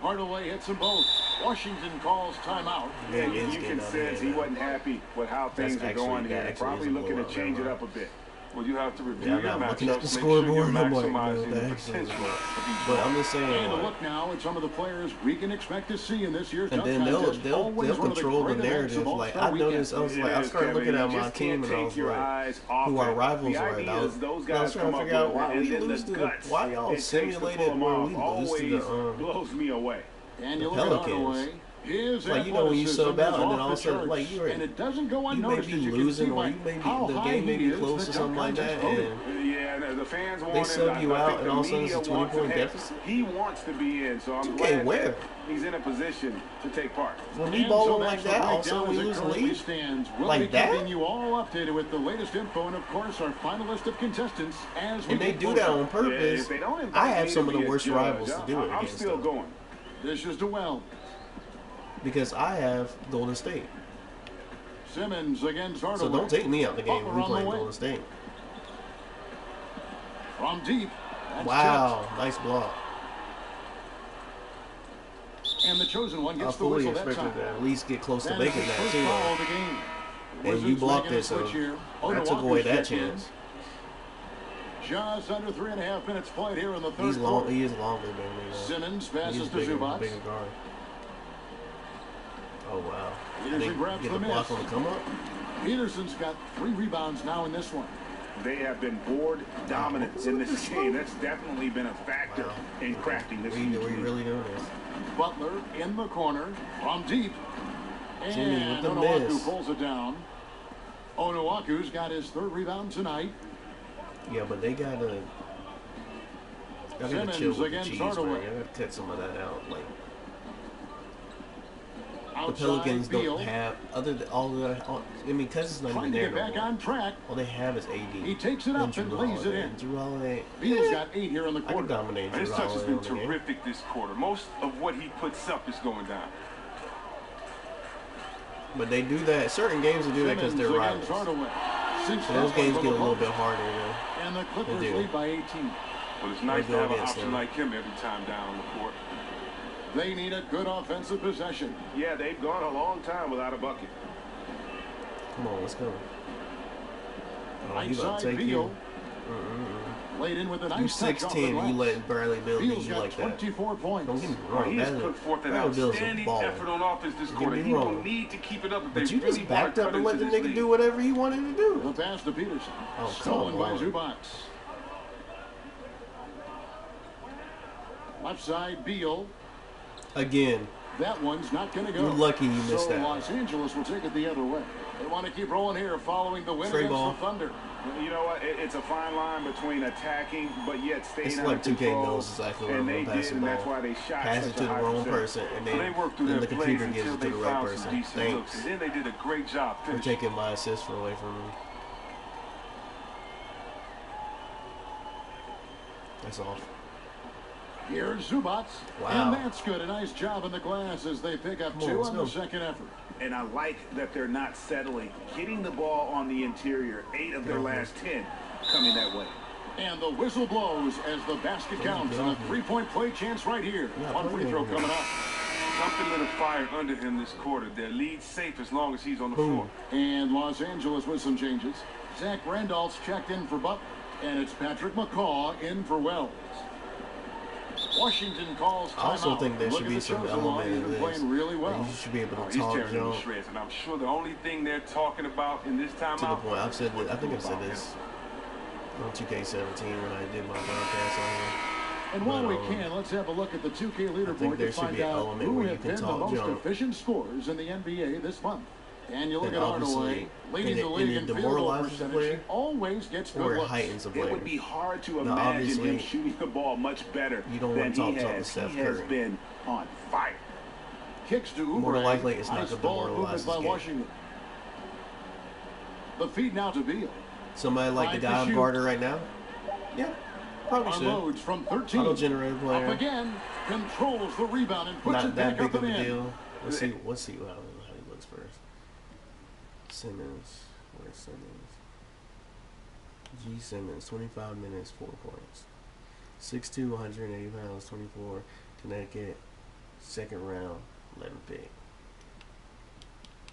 Hardaway hits them both. Washington calls timeout. Yeah, And it is you getting can out of sense hand he now. wasn't happy with how things are actually- going that here. actually Probably is a looking to blowout, change it right? up a bit. Well, you have to review Yeah, your I'm looking at matchups, the make sure you're scoreboard. I'm like, maximizing no, the that actually is potential not. of each But one. I'm just saying, And a like, look now at some of the players we can expect to see in this year's and dunk then contest. they'll Always one of the control the great events narrative. of Like All-Star I noticed, I was like, I Yes, started Kevin, looking at you my just team can't and I take was your like, eyes who off our it. rivals The are. idea And I was, is those I was guys trying come to up figure out with it, why and we then lose the to guts why y'all it takes to pull simulated them where off we lose always to the blows me away. And you the look at Pelicans. Hardaway. His Like, you know, when you athleticism sub out is and then off all of a the sudden, charts. like, you're and it doesn't go you may unnoticed, be as you can losing see or by you may be how the high game may he be is, close the or something dunk like that, contest voting. and Yeah, the fans want they him. sub you I out think and the all of a sudden media it's a wants him. 20-point Hey, deficit? He wants to be in, so I'm 2K glad where? that he's in a position to take part. when we And ball so like that's the that, all of a breakdown sudden we as it lose the currently lead. stands. We'll Like be that? keeping you all updated with the latest info and, of course, our final list of contestants as we And they get do that closer. on purpose. If they don't invite I have me some to of the be a worst judge, rivals to do it I'm against. still though. going. This is DeWell. because I have Golden State. Simmons against Hardaway. So don't take me out the game when we Butler on play the way. Golden State. From deep. That's Wow, tipped. nice block. And the chosen one I gets the fully whistle that expected time. to at least get close to That is making his that first too. foul Though. of the game. And you Wizards blocked making a it, so switch here. that took away that checked in. chance. Just under 3.5 minutes played here in the third He's long. quarter. He is longer than me. Though. Simmons passes He's to bigger, Zubac. bigger guard. Oh wow! Peterson grabs Get the the block miss. on the come up. Peterson's got 3 rebounds now in this one. They have been board dominant in this game. That's definitely been a factor Wow. in crafting this We game. really doing this. Butler in the corner from deep. Jimmy with And the Onuaku miss. pulls it down. Onuaku's got his 3rd rebound tonight. Yeah, but they gotta. I gotta Simmons chill with the against cheese, Hardaway. man. I gotta cut some of that out. Like the Outside Pelicans Beal. don't have other than all of that. I mean, because it's not Trying even to there get no back more. on track. All they have is AD. He takes it up and Drew lays it Holiday. in. Drew Holiday. Beal's got 8 here in the I can quarter. dominate Drew His touch has Holiday been on the game. terrific this quarter. Most of what he puts up is going down. But they do that. Certain games they do that because Simmons they're against rivals. Hardaway. Sinks So that those one games from get a the little post. bit harder. Though. And the Clippers do. lead by 18. But it's nice They to go have an against option him. like him every time down the court. They need a good offensive possession. Yeah, they've gone a long time without a bucket. Come on, let's go. Oh, Right he's about to side take Beal. you. Laid in with a You nice touch off the 6'10", glass. you letting Bradley Beal beat Beal's you got like that. 24 points. Don't get me Well, wrong. he has Bradley, put forth an Bradley Beal's a outstanding baller. effort on offense this Don't quarter. get me He will wrong. need to keep it up if But they you just really want backed to up cut and let into the this nigga league. do whatever he wanted to do. The pass to Peterson. Oh, come Stolen by on. Zubac. Left side Beal. Again, That one's not going to go. you're lucky you missed So that. Los Angeles will take it the other way. They want to keep rolling here following the win Straight against ball. the Thunder. You know what? It's a fine line between attacking, but yet staying It's under like 2K control. knows exactly where and I'm they gonna pass did, the and ball. that's why they shot Pass such it to a the high wrong percentage. person, and So they then, worked through then their the plays computer until gives it they to the right found some person. decent looks, Thanks and then they did a great job for finishing. taking my assist away from me. That's off. Here's Zubac. Wow. And that's good. A nice job in the glass as they pick up Come on, 2 let's on go. the second effort. And I like that they're not settling. Getting the ball on the interior, 8 of their last 10 coming that way. And the whistle blows as the basket counts. And a 3-point play chance right here. Yeah, One free throw coming up. Something lit a fire under him this quarter. Their lead safe as long as he's on the floor. And Los Angeles with some changes. Zach Randolph's checked in for Butler. And it's Patrick McCaw in for Wells. Washington calls timeout. I also think there Look should at be the some chosen one. element He's in been this. playing really well. You should be able Oh, to he's talk tearing them jump to shreds, and I'm sure the only thing they're talking about in this timeout. to the point. I've said that. I think I've said about him. this on 2K17 when I did my broadcast on here. And while But, we can, let's have a look at the 2K think leaderboard there to should find be an out element who where you have can been the talk most jump. efficient scorers in the NBA this month. And you look And at Hardaway, obviously, leading and the it- league and in it field goal demoralizes the percentage. player, He always gets or good it looks. heightens the It player. would be hard to Now, imagine obviously, him shooting the ball much better you don't than want to he talk to has. Steph He has Curry. been on fire. Kicks to Oubre. More than likely, it's not Nice gonna ball demoralize movement his by game. Washington. The feed now to Beal. Somebody like the Five to guy I'm shoot. guarding right now? Yeah, probably should. Unloads from 13. Auto-generated Up player. again. Controls the rebound and puts Not it that back up big of and a in. deal. Let's see how he looks first. Simmons. Where's Simmons? G. Simmons, 25 minutes, 4 points. 6'2", 180 pounds, 24. Connecticut, second round, 11 pick.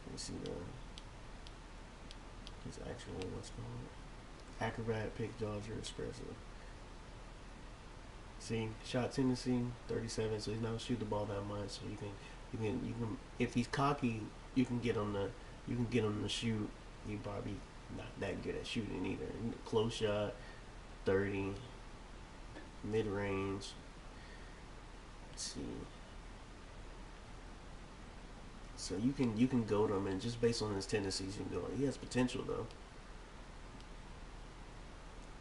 Let me see his actual, what's called? Acrobat pick, Dodger, expressive. See, shot tendency 37, so he's not shoot the ball that much. So you can, if he's cocky, you can get on the shoot. He probably not that good at shooting either. Close shot, 30, mid range. Let's see. So you can go to him, and just based on his tendencies, you can go. He has potential though.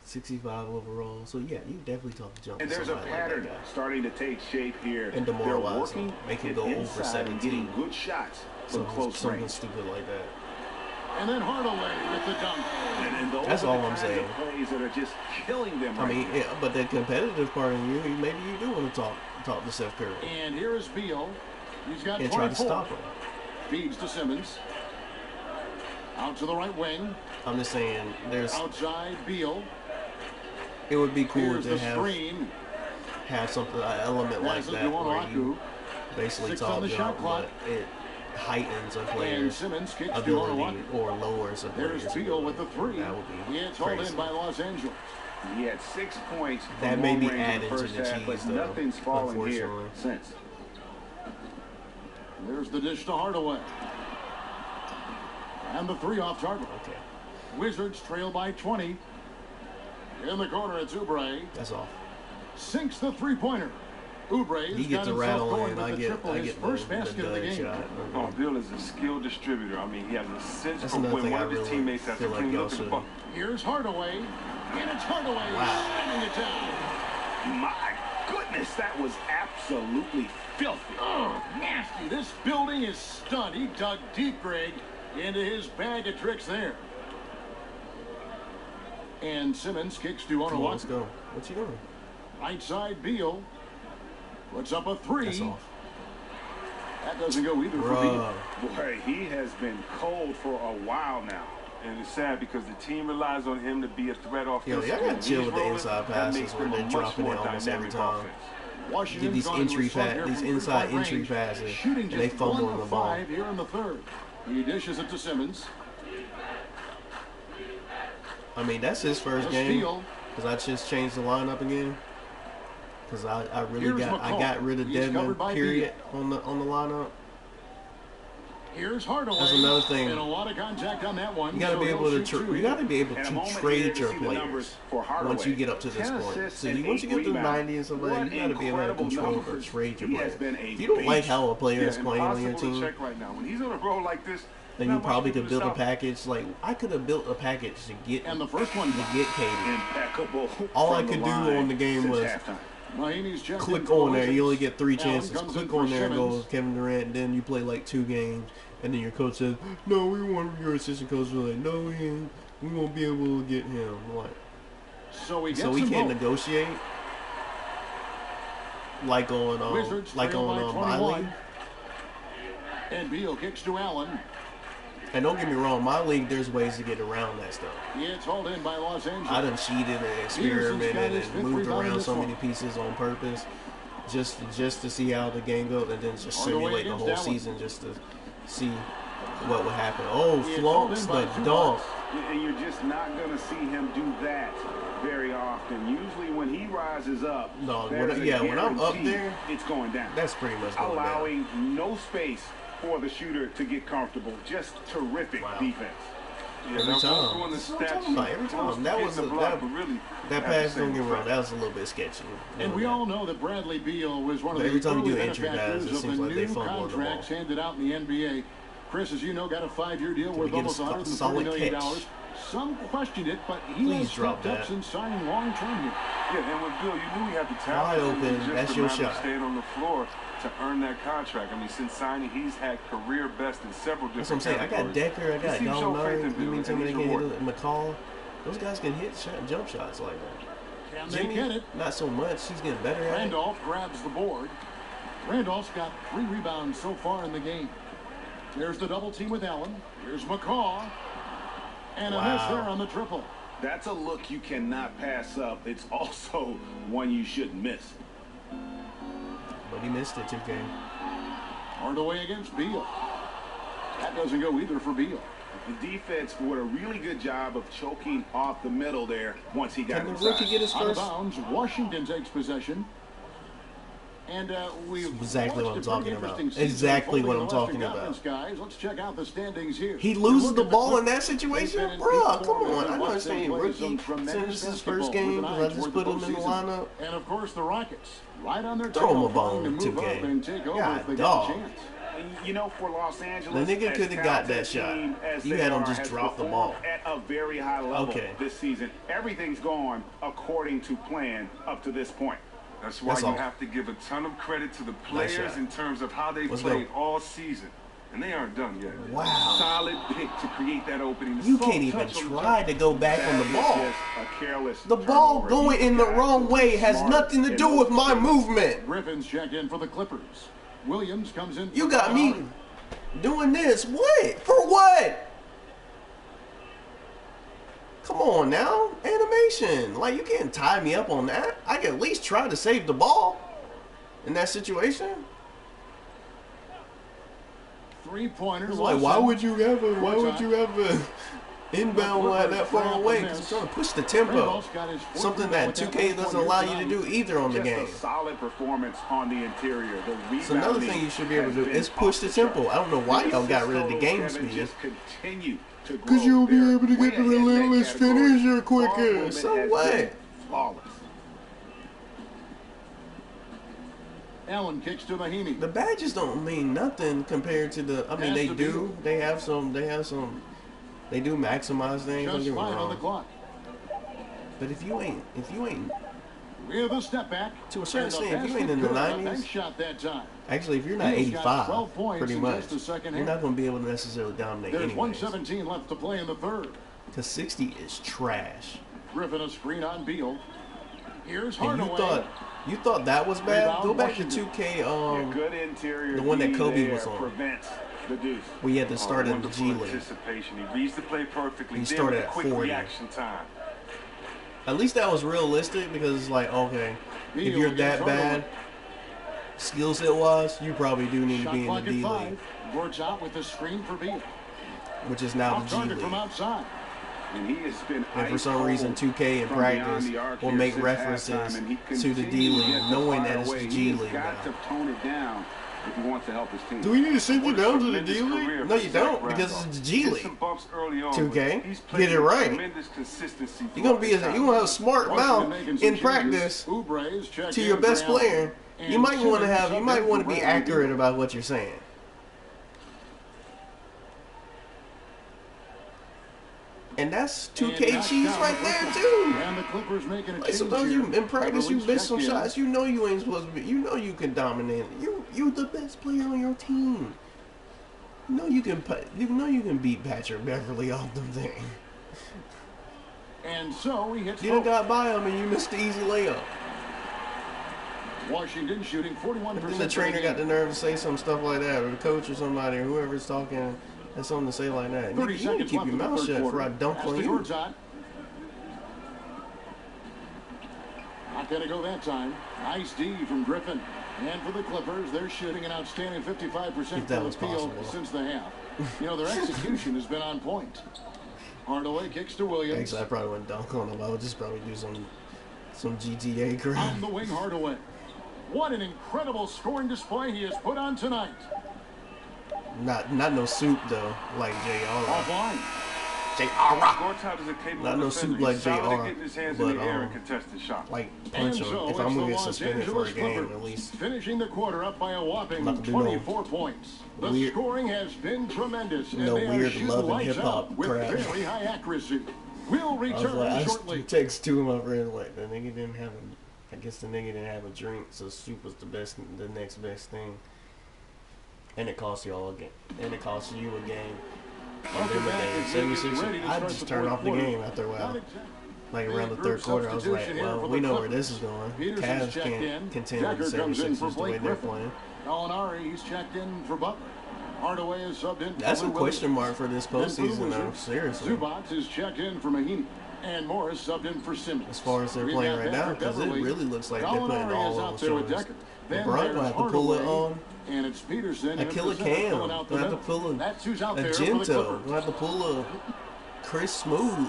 65 overall. So yeah, you definitely talk to jump. And to there's a somebody like that pattern guy. starting to take shape here. And They're demoralize working him. Make him it go over inside and 17. getting good shots from close Something range. stupid like that. And then Hardaway with the dunk. And those That's are all the I'm kinds saying. of plays that are just killing them I right mean, now. yeah, but the competitive part of you, maybe you do want to talk to Steph Curry. And here is Beal. He's got and try to 24. stop him. Feeds to Simmons. Out to the right wing. I'm just saying, Outside, Beal. it would be cool Here's to the screen. have something, an element like Passes that to where you Onuaku. basically 6 on talk the shot jump, clock. but it heightens a And player's Simmons kicks to ability Onuaku. or lowers a player's There's Beal with the ability. 3. That would be It's hauled crazy. in by Los Angeles. He had 6 points from That may be long range in added the to first the half, cheese, but though, nothing's fallen here unfortunately. since. There's the dish to Hardaway. And the 3 off target. Okay, Wizards trail by 20. In the corner, it's Oubre. that's all. Sinks the three-pointer. Oubre's He got gets a himself rattle going in. with I the get triple, his first the basket of the dud game. shot. Oh, Bill is a skilled distributor. I mean, he has a sense That's for another when thing one I of his really teammates has to feel like clean y'all up the should- bucket. Here's Hardaway. And it's Hardaway Wow. slamming it down. My goodness, that was absolutely filthy. Oh, nasty. This building is stunned. He dug deep, Greg, into his bag of tricks there. And Simmons kicks to Come on, let's Onuaku. go. What you doing? Right side, Beal. Puts up a 3. That's off. That doesn't go either for Beal. Bruh. Boy, he has been cold for a while now. And it's sad because the team relies on him to be a threat Yo, offensively. y'all gotta When chill he's with the rolling, inside that passes makes where them a they're much dropping it more almost every dynamic time. offense. Washington's Get these gone into a entry slump here these from inside three-point entry range, passes, shooting and they just fumble 1 on of the ball. 5 here in the third. He dishes it to Simmons. I mean, that's his first A game. steal. Because I just changed the lineup again. Because I really Here's got McCall. rid of He's Dedmon, covered by period, on the lineup. Here's Hardaway. That's another thing. And a lot of contact on that one. You gotta so be he'll able to shoot 2 you here. gotta be able And a to moment here trade to your see the numbers players for Hardaway. once you get up to this 10 point. assists So and once you 8 get to the rebounds. 90 and stuff like that, What you gotta be able to incredible control or numbers. trade your He has players. been a If you don't like beast. how a player is Yeah, playing on your impossible to team, check right now. When he's on a roll like this, then not you much probably to do could to build a stop him. package. Like I could have built a package to get And the first one. KD. Impeccable. All I from the could do line on the game since was halftime. Mahinmi's checked in click for on there. Wizards. You only get 3 Allen chances. comes Click in for on there and Simmons. goes Kevin Durant. Then you play like 2 games, and then your coach says, "No, we want your assistant coach." We're like, "No, we ain't. We won't be able to get him." I'm like, So we so we can't both. negotiate like Wizards on trail by my 21. league. And Beal kicks to Allen. And don't get me wrong, my league there's ways to get around that stuff. It's hauled in by Los Angeles. I done cheated and experimented got his and fifth moved rebound in around this so one. many pieces on purpose, just to see how the game goes, and then just On the way simulate the against whole Allen. season just to see what would happen. Oh, It's flunks hauled in the by dunk. And you're just not going to see him do that very often. Usually when he rises up, No, there's when I'm up guarantee there, it's going down. That's pretty much going down. Allowing no space for the shooter to get comfortable. Just terrific Wow. defense. Yeah, Every they're time. both doing the That's what I'm stats talking about. sheet. Every time. Both That getting was the a- block, that- but really That have the pass, same don't get me wrong, effect. that was a little bit sketchy. And Doing we that. all know that Bradley Beal was one of But the every time you early do entry passes, benefactors it of seems the like they new fumble on the ball. contracts handed out in the NBA. Chris, as you know, got a 5-year deal Can we worth get a almost $140 solid million. catch? Some questioned it, but he Please has drop stepped up that. since signing long-term here. Yeah, and with Bill, you knew he had the Wide talent. It was open, just that's a your matter of shot. staying on the floor to earn that contract. I mean, since signing, he's had career best in several That's what I'm different saying. I got categories. Decker, I got This team showed faith Gallinari. in You Bill, mean and somebody he's can hit rewarded. it? McCall? Those guys can hit jump shots like that. Can they Jimmy, get it? not so much. He's getting better at it. Randolph grabs the board. Randolph's got 3 rebounds so far in the game. There's the double team with Allen. Here's McCaw. And a miss Wow. there on the triple. That's a look you cannot pass up. It's also one you shouldn't miss. But he missed it, 2K. Hardaway against Beal. That doesn't go either for Beal. The defense did a really good job of choking off the middle there once he got Can the inside. rookie get his Out of first? bounds, Washington takes possession. And we've Exactly what I'm watched a talking pretty about. interesting season Exactly what I'm unfolding in talking the Western Conference, guys. Let's check out the standings here. He You loses look the at ball in that They've situation? been in Bruh, peak come form on. and I watched them understand play some rookie tremendous since his basketball first game with an because eye I just toward put the him in the postseason. lineup. And of course the Rockets, right on their Throw him tail, a bone, trying to move 2K. up and take over God, if they dog. get a chance. You know, for Los Angeles, The nigga as coulda got that talented shot. team as You they had him are, just has drop the performed ball. at a very high level Okay. this season. Everything's gone according to plan up to this point. That's why That's you all. have to give a ton of credit to the Nice players shot. in terms of how they Let's played go. all season. And they aren't done yet. Wow. Solid pick to create that opening. You So can't even touch on the try jump. to go back on the That is ball. just a careless The ball turnover. going He's in the got wrong to be way has smart nothing to in do those with my situations. movement. Griffin's checked in for the Clippers. Williams comes in. You got me doing this. What? For what? Come on now. Animation. Like, you can't tie me up on that. I can at least try to save the ball in that situation. 3-pointers. Like, why would you have a inbound line that far away? Because I'm trying to push the tempo. Something that 2K doesn't allow you to do either on the game. A solid performance on the interior. So another thing you should be able to do is push the tempo. I don't know why y'all got rid of the game speed. Because you'll be able to get the relentless finisher quicker. So what? Flawless. Allen kicks to Mahimi. The badges don't mean nothing compared to the. I mean, they do. They have some. They do maximize things. Don't get me on the wrong. clock. But if you ain't, We have a step back. To a certain extent, if you ain't in the 90s, shot that time. actually, if you're not 85, pretty much, you're you're not going to be able to necessarily dominate There's anyways. 1:17 left to play in the third. Because 60 is trash. Griffin a screen on Beal. Here's And Hardaway. you thought that was bad? Rebound, Go back to Washington. 2K, Good interior the one that D Kobe there was on. prevents the deuce. We had to start in the G Wonderful League. anticipation. He reads the play perfectly. He Then started with at quick 40. reaction time. At least that was realistic because it's like, okay, if Beal you're against that bad, Hardaway. skill set wise, you probably do need to Shot be in the clock at D 5. League, Works out with the screen for Beal. which is now Off the G target from League. outside. And he has been And for some ice reason, cold 2K in from beyond practice the arc will here make since references halftime, and he to the D continues League, to knowing fire that it's away. the G He's League got now. to tone it down if he wants to help his team. Do we need to send you What a down to the tremendous D League? career No, for you Zach don't, because Randolph. it's the G Hit League. some bumps early on, 2K, but he's get played it with right. tremendous consistency You're gonna be have a smart mouth in practice Oubre's checked to your in best for Allen. player. You And might want to Simmons be subbed in for accurate about what you're saying. And that's 2K cheese right there too. And the Clippers making a Like change sometimes here. you in practice you Beverly's miss some checked in. shots. You know you ain't supposed to be. You know you can dominate. You the best player on your team. You know you can beat Patrick Beverly off the thing. And so he hits You done both. got by him and you missed the easy layup. Washington shooting 41%. But then the trainer got the nerve to say some stuff like that, or the coach or somebody, or whoever's talking, has something to say like that. 30 Nigga, you need to seconds keep left your in the mouth third shut quarter. before I dunk As on the you. Hornets on. Not going to go that time. Nice D from Griffin. And for the Clippers, they're shooting an outstanding 55% If from that the was field possible. since the half. You know, their execution has been on point. Hardaway kicks to Williams. Actually, I probably wouldn't dunk on him. I would just probably do some GTA crap. On the wing, Hardaway. What an incredible scoring display he has put on tonight. Not no soup though, like JR. Offline. Gortat is a capable Not no defender. soup like He's solid at JR, getting his hands but, in the air and contested shots. Like And punch him. so If it's I'm the gonna get Los suspended for a Angeles game, Clippers at least. finishing the quarter up by a whopping Not to do no 24 points. The weird- scoring has been tremendous, and no they are weird shooting love and lights hip-hop out with crap. very high accuracy. We'll I was return like, I shortly. text two of my friends like the nigga didn't have I guess the nigga didn't have a drink, so soup was the next best thing. And it cost y'all a game. And it cost you a game. And Welcome then back. the It's game, ready 76. to I start just the turned fourth off the quarter. game after a while. Not exactly. Like around the Big third group quarter, I was like, substitution here well, for we the know where Clippers. this is going. Peterson's Cavs checked can't in. contend with the Decker comes in 76ers for the way Blake they're Griffin. playing. Gallinari, he's checked in for Butler. Hardaway is subbed in. That's for a Lou question Williams. mark for this Then for the postseason, though. Wizards, Seriously. Zubac is checked in for Mahinmi. And Morris subbed in for Simmons. As far as they're We've playing got right now, Patrick because it Beverly. really looks like they're putting it Gallinari all is on out the there with shoulders. Decker. Then LeBron there's gonna have to pull it Hardaway, on. And it's Peterson. A in killer the center, Cam. filling out the Gonna have to middle. pull That's who's out a there for the Gento. Clippers. Gonna have to pull a Chris Smooth.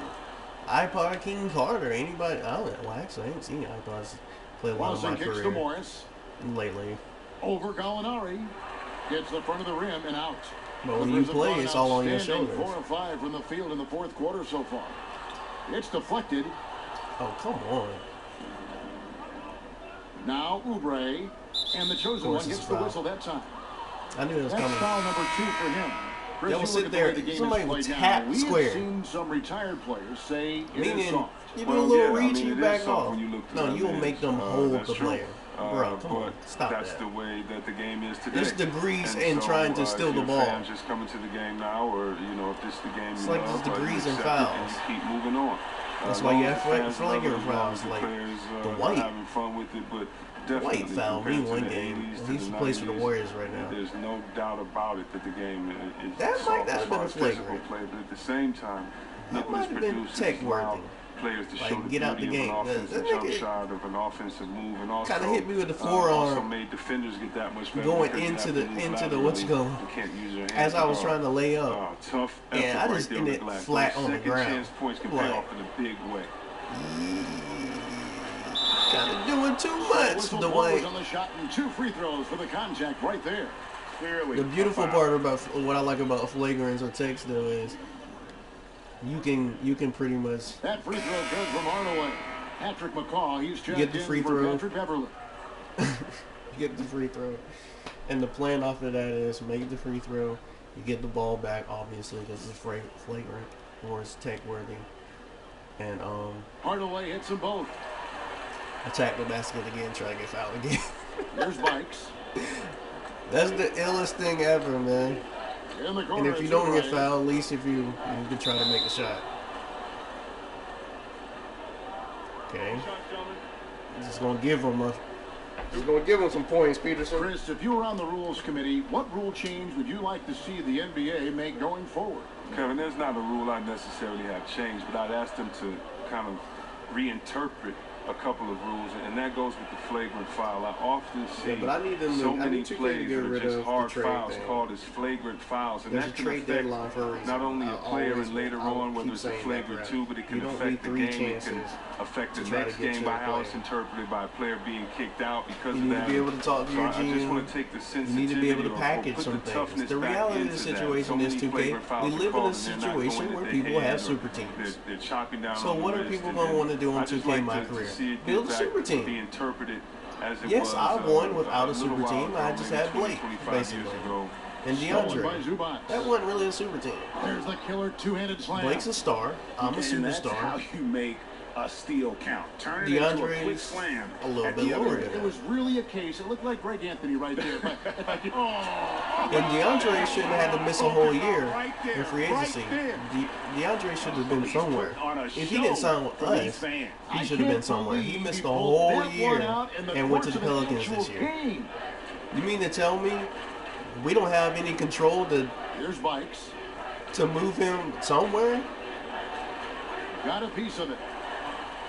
iPod King Carter. Anybody? I don't know. Well, actually, I ain't seen iPods play a lot of Lawson my kicks to career Morris. lately. Over Gallinari. Gets the front of the rim and out. But when you Clippers have play, gone it's all on your outstanding, shoulders. 4 of 5 from the field in the fourth quarter so far. It's deflected. Oh, come on. Now Oubre, and the chosen one it's gets a the foul. whistle that time. I knew it was That's coming. foul number 2 for him. Chris, Y'all you sit look at the there, way the game somebody is will played tap now. We square. have seen some retired players say it is Meaning, soft. you do a little reach, you it is back soft off. when you look to No, the you'll bench. make them hold That's the true. player. Bro, come on. But Stop that's that. the way that the game is today. There's degrees And in trying to steal if the your ball. fans just coming to the game now, or if this the game It's you like love, there's you degrees in accept it and fouls. you keep moving on. That's why you have fans love it flagrant as long as fouls. the Like players the are white. having fun with it, but White definitely fouled me compared to one the game. 80s to He the plays for the 90s, Warriors right now. there's no doubt about it that the game is That soft might not as have far been as physical flagrant. play, but at the same time, That look what might it's have been produced. tech It's allowed worthy. players to Like, show the get out the beauty of game. an offensive That jump nigga shot, of an offensive move, and also kinda hit me with the also forearm made defenders get that much better going because you into have the to move into the laterally. what's going. You can't use your hands As I to was guard. trying to lay up, Tough and effort I right just there in on the it glass. flat Those on the second ground. chance points can pay Like, off in a big way. kind of doing too much, Whistle Dwight. blows on the shot and 2 free throws for the contact right there. Clearly. The beautiful a foul. part about what I like about flagrants or techs though is you can pretty much That free throw good from Hardaway. Patrick McCaw, he's checked get the in free for throw. Patrick Beverly. get the free throw, and the plan after that is make the free throw. You get the ball back, obviously, because it's flagrant or it's tech worthy, and Hardaway hits them both. attack the basket again, try to get fouled again. There's Bikes. That's the illest thing ever, man. In the And corner, if you it's don't get Zubac. fouled, at least if you can try to make a shot. Okay, just gonna give him some points, Peterson. Chris, if you were on the rules committee, what rule change would you like to see the NBA make going forward? Kevin, there's not a rule I necessarily have changed, but I'd ask them to kind of reinterpret a couple of rules, and that goes with the flagrant foul. I often see but I need them so to- I many need 2K to plays get that are rid just of the hard trade fouls thing. called as flagrant fouls, and There's a that can trade affect deadline for a reason. not only a I player always- and later I'll on, whether keep it's a saying that, flagrant Brad. 2, but it can You don't affect need the 3 game. It can chances affect the to try to next get game to by a how it's play. interpreted by a player being kicked out because You of need that. to be able to talk to So your I just GM. want to take the You sensitivity need to be able to or package put some the things. toughness The back reality of into the that. situation So is many 2K. flagrant We fouls are live in a called and they're not situation going where that people they have had, or super teams. They're chopping down So on the what are wrist, people and gonna then wanna do on I just 2K like my to career? see it Build a get super back, team. be interpreted as it Yes, was, I won without a little super while team. I ago, just maybe had 20, Blake, 25 years basically. ago. And Stolen by DeAndre. Zubac. That wasn't really a super team. There's the killer two-handed slam. Blake's a star. I'm a And that's how superstar. you make a steal count. Turn it into a quick DeAndre's slam. a little at bit the other lower end. than It was really a case. It looked like Greg Anthony right there. If I could, And DeAndre shouldn't have had to miss a whole year Right there, in free agency. right there. DeAndre should have been somewhere. On a If he didn't sign with show for these us, fans. he I should have been can't somewhere. He believe missed a pulled whole that one year out in the and went to the course of an Pelicans this actual year. game. You mean to tell me we don't have any control Here's Bikes. to move him somewhere Got a piece of it.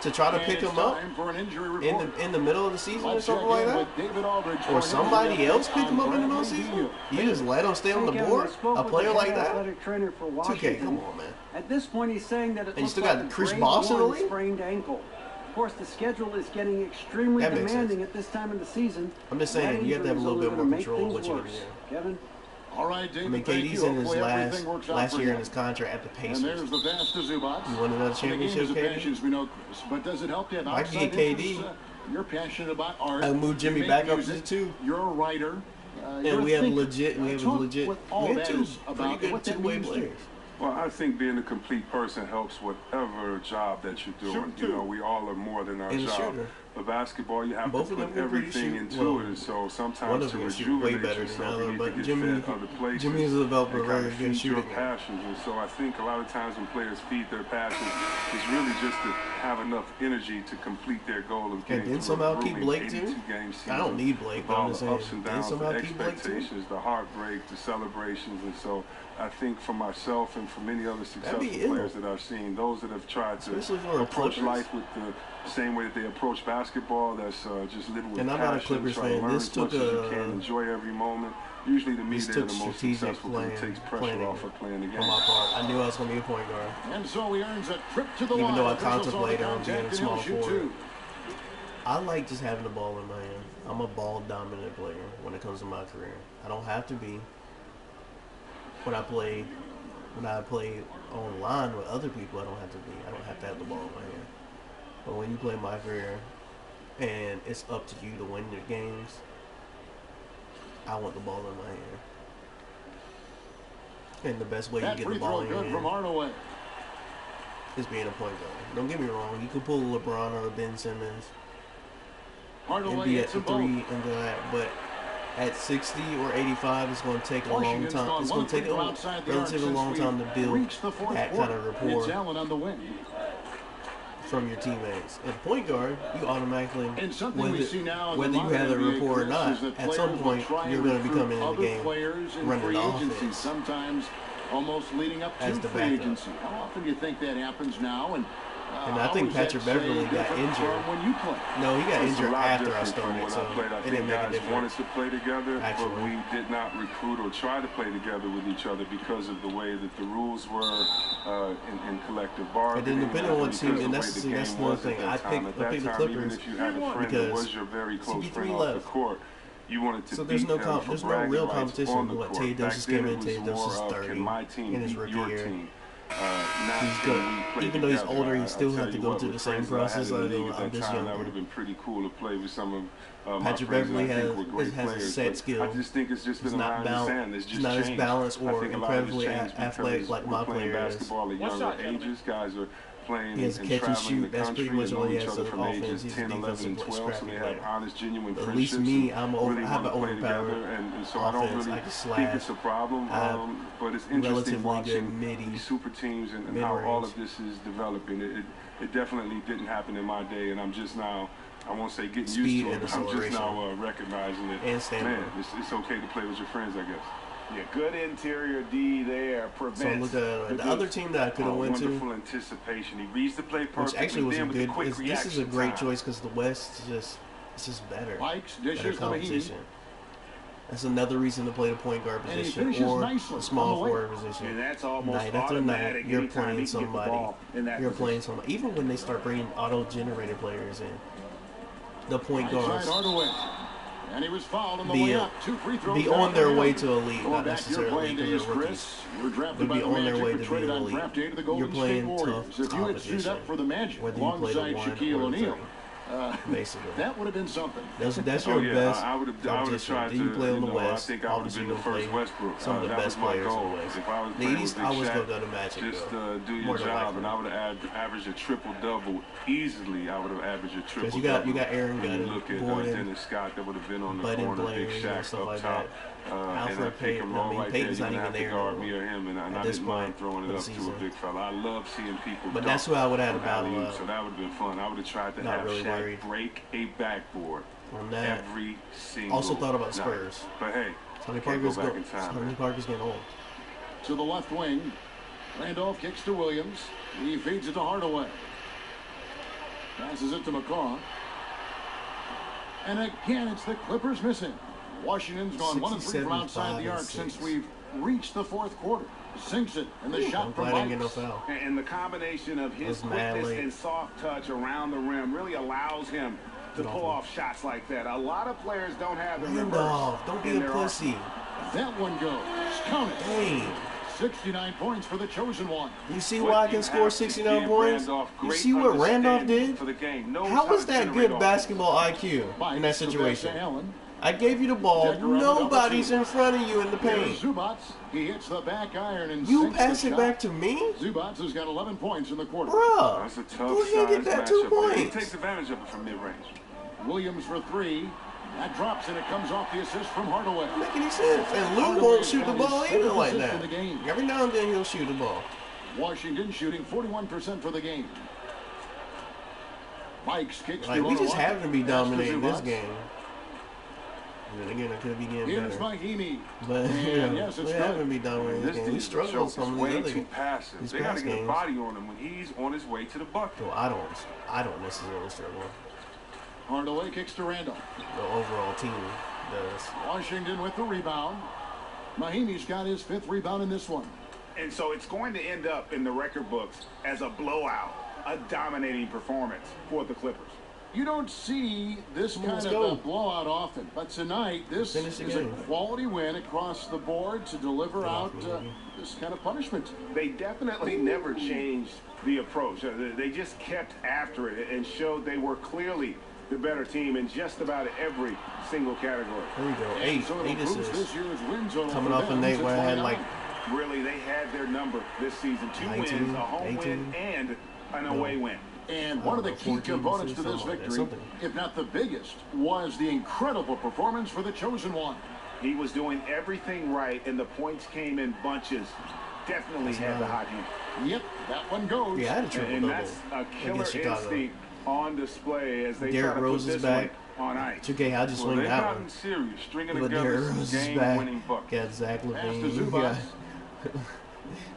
to try to And pick it's him up time for an injury in report. the middle of the season or Let's something check like in that? with David Aldridge for Or an somebody injury else update pick him up in the on middle of the season? You just let him stay on the Hey, Kevin, board? I spoke A with player the like head that? athletic trainer for 2K, Washington. come on, man. At this point, he's saying that it you looks still like got a Chris grade Bosh in the 1 league? sprained ankle. Of course, the schedule is getting extremely That makes demanding at this time of the season. I'm just That saying, you have to have a injury little is bit only more gonna control of make what you're things going to worse. do. Kevin? All right, David, I mean, thank KD's you. in his Hopefully everything works out last for year you. in his contract at the And Pacers. there's the pass to Zubac. You won another And the game championship, is a KD? passion, as we know, Chris. But does it help to have I can outside get KD. interests? You're passionate about art. I moved Jimmy You make back up music. to 2. You're a writer. And you're we a have thinker. legit, we have a Talk legit, what all we have that 2 is pretty about, good what that two-way means to you. players. Well, I think being a complete person helps whatever job that you're doing. Shoot, You know, we all are more than our And a job. shooter. But basketball, you have Both to of them put can pretty everything shoot. into Well, it. And so one sometimes of to them shoot way rejuvenate better than the yourself, other, you need but to get Jimmy- fed other places. Jimmy is a developer, and very kind of good feed your shooting. passions. And so I think a lot of times when players feed their passions, it's really just to have enough energy to complete their goal of getting then through somehow a keep grueling Blake, too? 82-game season. I don't need Blake, with but I'm all just the saying, ups and then downs, somehow the keep Blake, too? expectations, the heartbreak, the celebrations. And so I think for myself and for many other successful That'd be ill. players that I've seen, those that have tried to Especially for a approach Clippers. life with the same way that they approach basketball, that's just living with And I'm passion, not a Clippers try to fan. learn This as much took as you a- can, enjoy every moment. Usually to me, This they're took the most strategic successful because it takes pressure planning off of playing the game. on my part. I knew I was going to be a point guard. And so he earns a trip to the Even line. though I Officials saw the contemplated on being contact, a and small he'll shoot forward. two. I like just having the ball in my hand. I'm a ball-dominant player when it comes to my career. I don't have to be. When I play online with other people, I don't have to be. I don't have to have the ball in my hand. But when you play my career, and it's up to you to win your games, I want the ball in my hand. And the best way you That get free the ball throw in your good from hand Hardaway. is being a point guard. Don't get me wrong. You can pull a LeBron or a Ben Simmons and Hardaway be hits at the them 3 both. and do that, but at 60 or 85, it's going to take a long Washington's time. gone It's one going to take free throw outside the arc relatively since long we time to build reached the fourth that quarter. kind of And it's rapport. Allen on the wing. from your teammates. At point guard, you automatically, And something we see now in the whether you modern have a NBA, rapport or Chris, not, is that at some players point will try you're and going to be recruit coming in the other game players in running free the agency, offense. sometimes almost leading up As to the free backup. agency. How often do you think that happens now? And I think Patrick Beverly got injured. When you play. No, he got It's a injured lot after I different from started, when so I played. I it think didn't make a guys difference. wanted to play together, Actually. but we did not recruit or try to play together with each other because of the way that the rules were in collective bargaining. And then depending on what because team, of and the that's way the game other was at thing. that I time. picked At the that time, Clippers even if you had a friend that because was your very close CP3 friend off the left. court, you wanted to So there's beat no them for there's no bragging real rights competition. on the What court. Tay Back Dose is then, coming it in, was Tay Dose more is of, 30 can my team in his beat rookie your year. team? Not He's can good. we play Even though he's together. older, he I still tell has to you go what, through the with same friends that I process had in like the league at I'm that just time, that younger. would have been pretty cool to play with some of my Patrick friends Beverly that I think were great has a players. set But skill. I just think it's just He's been a not line in the sand. It's he's just not as changed. balanced I or think a lot of it's incredibly changed athletic because like we're my playing player is. basketball at One younger shot, gentlemen. ages. Guys are playing He has and catch and traveling shoot. the That's country pretty much and all know he each has other on from offense. ages He's a 10, 11, and defensive 12, so scrappy they have player. honest, genuine At friendships. least me, and I'm really I have want an to play overpowered together, and so I don't offense. really I can think it's slash. a problem. I have But it's interesting relatively good watching midi, these super teams and how all mid-range. of this is developing. It definitely didn't happen in my day, and I'm just now, I won't say getting Speed used to and it, but I'm just acceleration. now recognizing that, And stamina. man, it's okay to play with your friends, I guess. Yeah, good interior D there prevents. So look at the other team that I could have went Wonderful to, anticipation. He reads the play perfectly. which actually was a then with good. the quick This is a reaction great time. choice because the West is just better. Mike's Better dishes to Mahimi. competition. That's another reason to play the point guard And he position finishes or nicely a small on the way. forward position. And that's almost Night after night, automatic you're anytime playing he can get the somebody. ball in that You're position. playing somebody. Even when they start bringing auto-generated players in, the point Right guards side Hardaway. And he was fouled on the Be, way up. 2 free throws. be down on their for him. way to elite, Going not back to your necessarily playing because days, they're rookies. Chris. You were drafted Would by be the on their Magic, way but to be traded on elite. draft day to the You're Golden State playing Warriors. tough If you had suited competition, up for the Magic whether you play the alongside 1 Shaquille or the 3. O'Neal, Basically. that would have been something. That's your best I would have competition. tried Then to. you play on the I West. think I would have Obviously, been you the play first Westbrook. some of the that best was my players in goal. the West. If I was The playing East, with I Big was Shaq, going to go to Magic. just though. do More your than job, likely. and I would have averaged a triple double easily. I would have averaged a triple Because double. you got Aaron When you Gunn, look at Gordon, Dennis Scott, that would have been on the Bud and corner, Blair, Big you know, Shaq stuff up like top. that. And Alfred I pick him Payton, all I mean, right there. Payton's You not didn't have even to there guard no me more or him, and at I this didn't mind point throwing of it the up to a season. big fella. I love seeing people But dunk that's who I would have from to battle alley-oop, up. so that would have been fun. I would have tried to Not have really Shaq worried break a backboard on that. every single Also thought about night. Spurs. But hey, Tony can't go Parker's back in time, Tony man. Parker's getting old. To the left wing. Randolph kicks to Williams. He feeds it to Hardaway. Passes it to McCaw. And again, it's the Clippers missing. Washington's gone 1 of 3 from outside the arc 67-5 since we've reached the 4th quarter. Sinks it, and the I'm shot from glad I didn't get no Mike's. foul. And the combination of his That's mad quickness late. and soft touch around the rim really allows him to Good pull offense. off shots like that. A lot of players don't have the Randolph, don't be in a their pussy. That one goes. Count it. Dang. 69 points for the chosen one. You see But why I you can have score to 69 give points? Randolph You great see what Randolph understanding did? for the game. Knows How was to that generate good offense. basketball IQ in Mike's that to situation? Allen. I gave you the ball. Decker on the Nobody's double in front of you in the Here's paint. Zubats. He hits the back iron and You sinks pass the it shot. back to me? Zubats has got 11 points in the quarter. Bruh. That's a tough Go ahead and get size that 2 matchup, but He points. takes advantage of it from mid-range. Williams for 3. That drops and it comes off the assist from Hardaway. Doesn't make any sense. And Lou Hardaway won't has shoot the got ball his either 7th like assist that. in the game. Every now and then he'll shoot the ball. Washington shooting 41% for the game. Mike's kicks Like, to we just Ottawa. happen to be Pass to dominating this Zubats. game. And again, I could be getting Here's better. Mahimi. But, And you know, yes, it's we good. haven't been dominating this This game. We team struggle with some of way these other too games. passive. These They got to past get a games. body on him when he's on his way to the bucket. So I don't necessarily struggle. Hardaway kicks to Randolph. The overall team does. Washington with the rebound. Mahimi's got his 5th rebound in this one. And so it's going to end up in the record books as a blowout, a dominating performance for the Clippers. You don't see this Come on, kind let's of go. a blowout often, but tonight this Finish the is a game. quality win across the board to deliver Get out off me, baby. this kind of punishment. They definitely never changed the approach. They just kept after it and showed they were clearly the better team in just about every single category. Here we go. And Eight so it assists. improves this year's win total Coming for off a them night to where I had 29. like Really, they had their number this season. 2 19, wins, a home 18. win, and an away win. And one of the key 14 components to assists, this something like that, victory, something. if not the biggest, was the incredible performance for the chosen one. He was doing everything right, and the points came in bunches. definitely had the hot hand. Yep, that one goes. Yeah, I had a triple And double that's a killer against Chicago. instinct on display as they Derrick try to Rose put is this back. one on ice. 2K, how'd you Well, swing they've that gotten one? serious, stringing But together Derrick some Rose is back. game-winning buckets. Got Zach Pass to Levine. Zubas.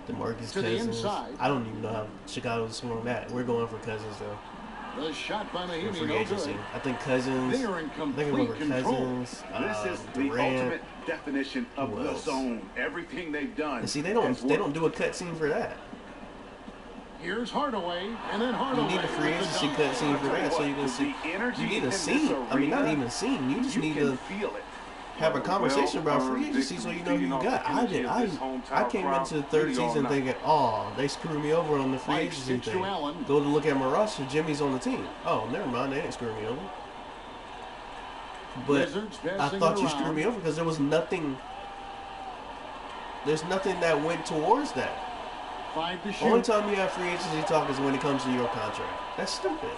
DeMarcus To the Cousins. inside. I don't even know how Chicago swung that. We're going for Cousins though. The shot by For Mahinmi, free no agency. good. I think Cousins. They are in I think I'm complete over control. Cousins. This is the Durant. ultimate definition of Who the else? zone. Everything they've done. And see, they has don't worked. do a cut scene for that. Here's Hardaway, and then Hardaway. You need a free with the agency dunk. cut scene for that, so you can The see. energy You need in a this scene. I mean, not arena, even a scene. You just you need can to feel it. have a conversation about free Well-earned agency, so you know who victory you feeding got. off the I energy did. of this hometown I came crowd into the third really all season night. thinking, oh, they screwed me over on the free Mike agency sticks to thing. Allen. Go to look at my roster. Jimmy's on the team. Oh, never mind. They didn't screw me over. But Wizards I passing thought it you around. screwed me over because there was nothing. There's nothing that went towards that. 5 to Only shoot time you have free agency talk is when it comes to your contract. That's stupid.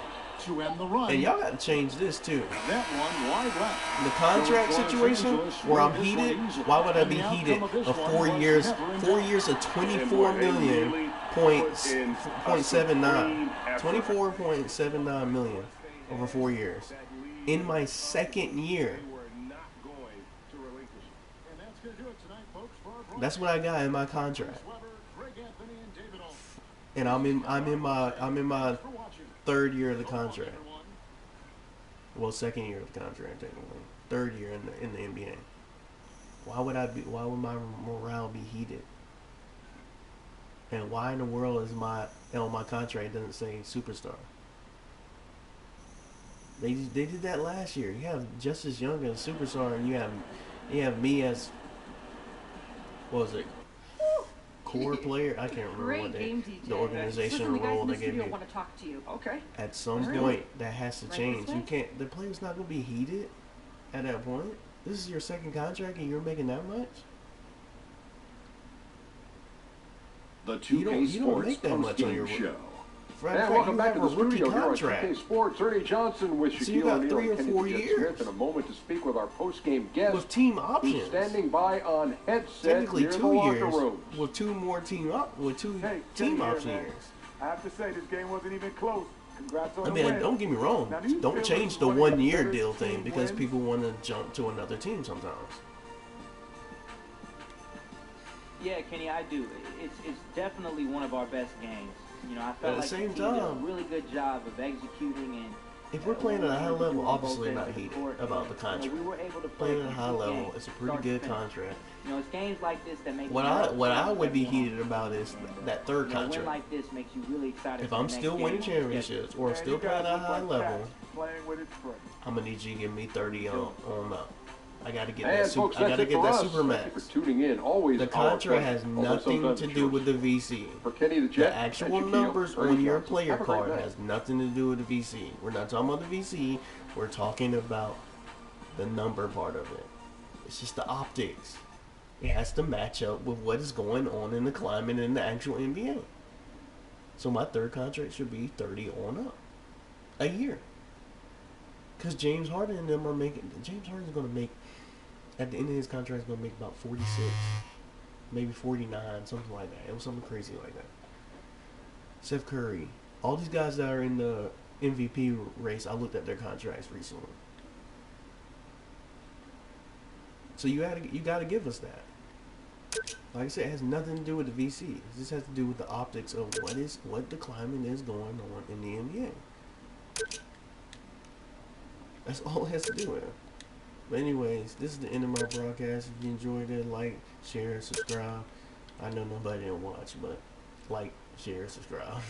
to end the run. And y'all got to change this too. That one wide left. The contract So Los situation Angeles where I'm lead this heated, one easily. why would I And be the heated outcome of this of one 4 was years, never in 4 doubt. years of 24 million points, 24.79 million over 4 years. In my second year. And that's going to do it tonight, folks, for our That's what I got in my contract. Weber, Greg Anthony, and David Allen. And I'm in my For watching. third year of the contract. Well, second year of the contract technically. Third year in the NBA. Why would my morale be heated? And why in the world is my contract doesn't say superstar? They did that last year. You have Justice Young as a superstar, and you have me as, what was it? Core player. I can't remember Great what game, DJ. the organizational Listen, the guys role in the they gave studio me. want to talk to you. Okay. At some Really? point, that has to Right change. this You way? can't. The player's not gonna be heated at that point. This is your second contract, and you're making that much. The You 2K don't Sports make that much on post-game your show. For And a fact, welcome you back have to a the rookie studio here on contract. 2K Sports. Ernie Johnson with So you Shaquille got O'Neal 3 or and Kenny 4 Smith years. in a moment to speak with our post-game guest. With team who's options. standing by on headset Technically, near the 2 locker years rooms. with two more team Hey, team Kenny here, option man. years. I have to say, this game wasn't even close. Congrats on I the mean, win. don't get me wrong. Now, do you Don't feel change this the is one of the 1 year better deal thing team because wins? people want to jump to another team sometimes. Yeah, Kenny, I do. It's definitely one of our best games. You know, I At felt the like same the team did a time, really good job of executing and. If we're playing at a high what we level, do on both obviously ends not of the heated court, about the and, contract. we were able to play Playing at a high complete level, game, it's a pretty start to good finish. contract. You know, it's games like this that make What you I would be everyone. heated about is that third You know, a win contract. like this makes you really excited. If for I'm the next still game winning on the schedule. championships or Man, still you guys playing at a look high like level, cats playing with its friends. I'm gonna need you to give me 30 on up. I gotta get And that folks, super. I that's gotta it get for that us. super Thank max. you for tuning in. Always The our contract pleasure. has Although nothing sometimes to it's do yours. with the VC. For Kenny the The Jet, actual and Shaquille, numbers Ernie on your Johnson. player Have a great card night. has nothing to do with the VC. We're not talking about the VC. We're talking about the number part of it. It's just the optics. It has to match up with what is going on in the climate in the actual NBA. So my third contract should be 30 on up a year. Because James Harden and them are making. James Harden's going to make, at the end of his contract, he's going to make about 46, maybe 49, something like that. It was something crazy like that. Steph Curry, all these guys that are in the MVP race, I looked at their contracts recently. So you gotta give us that. Like I said, it has nothing to do with the VC. It just has to do with the optics of what the climate is going on in the NBA. That's all it has to do with. But anyways, this is the end of my broadcast. If you enjoyed it, like, share, subscribe. I know nobody didn't watch, but like, share, subscribe.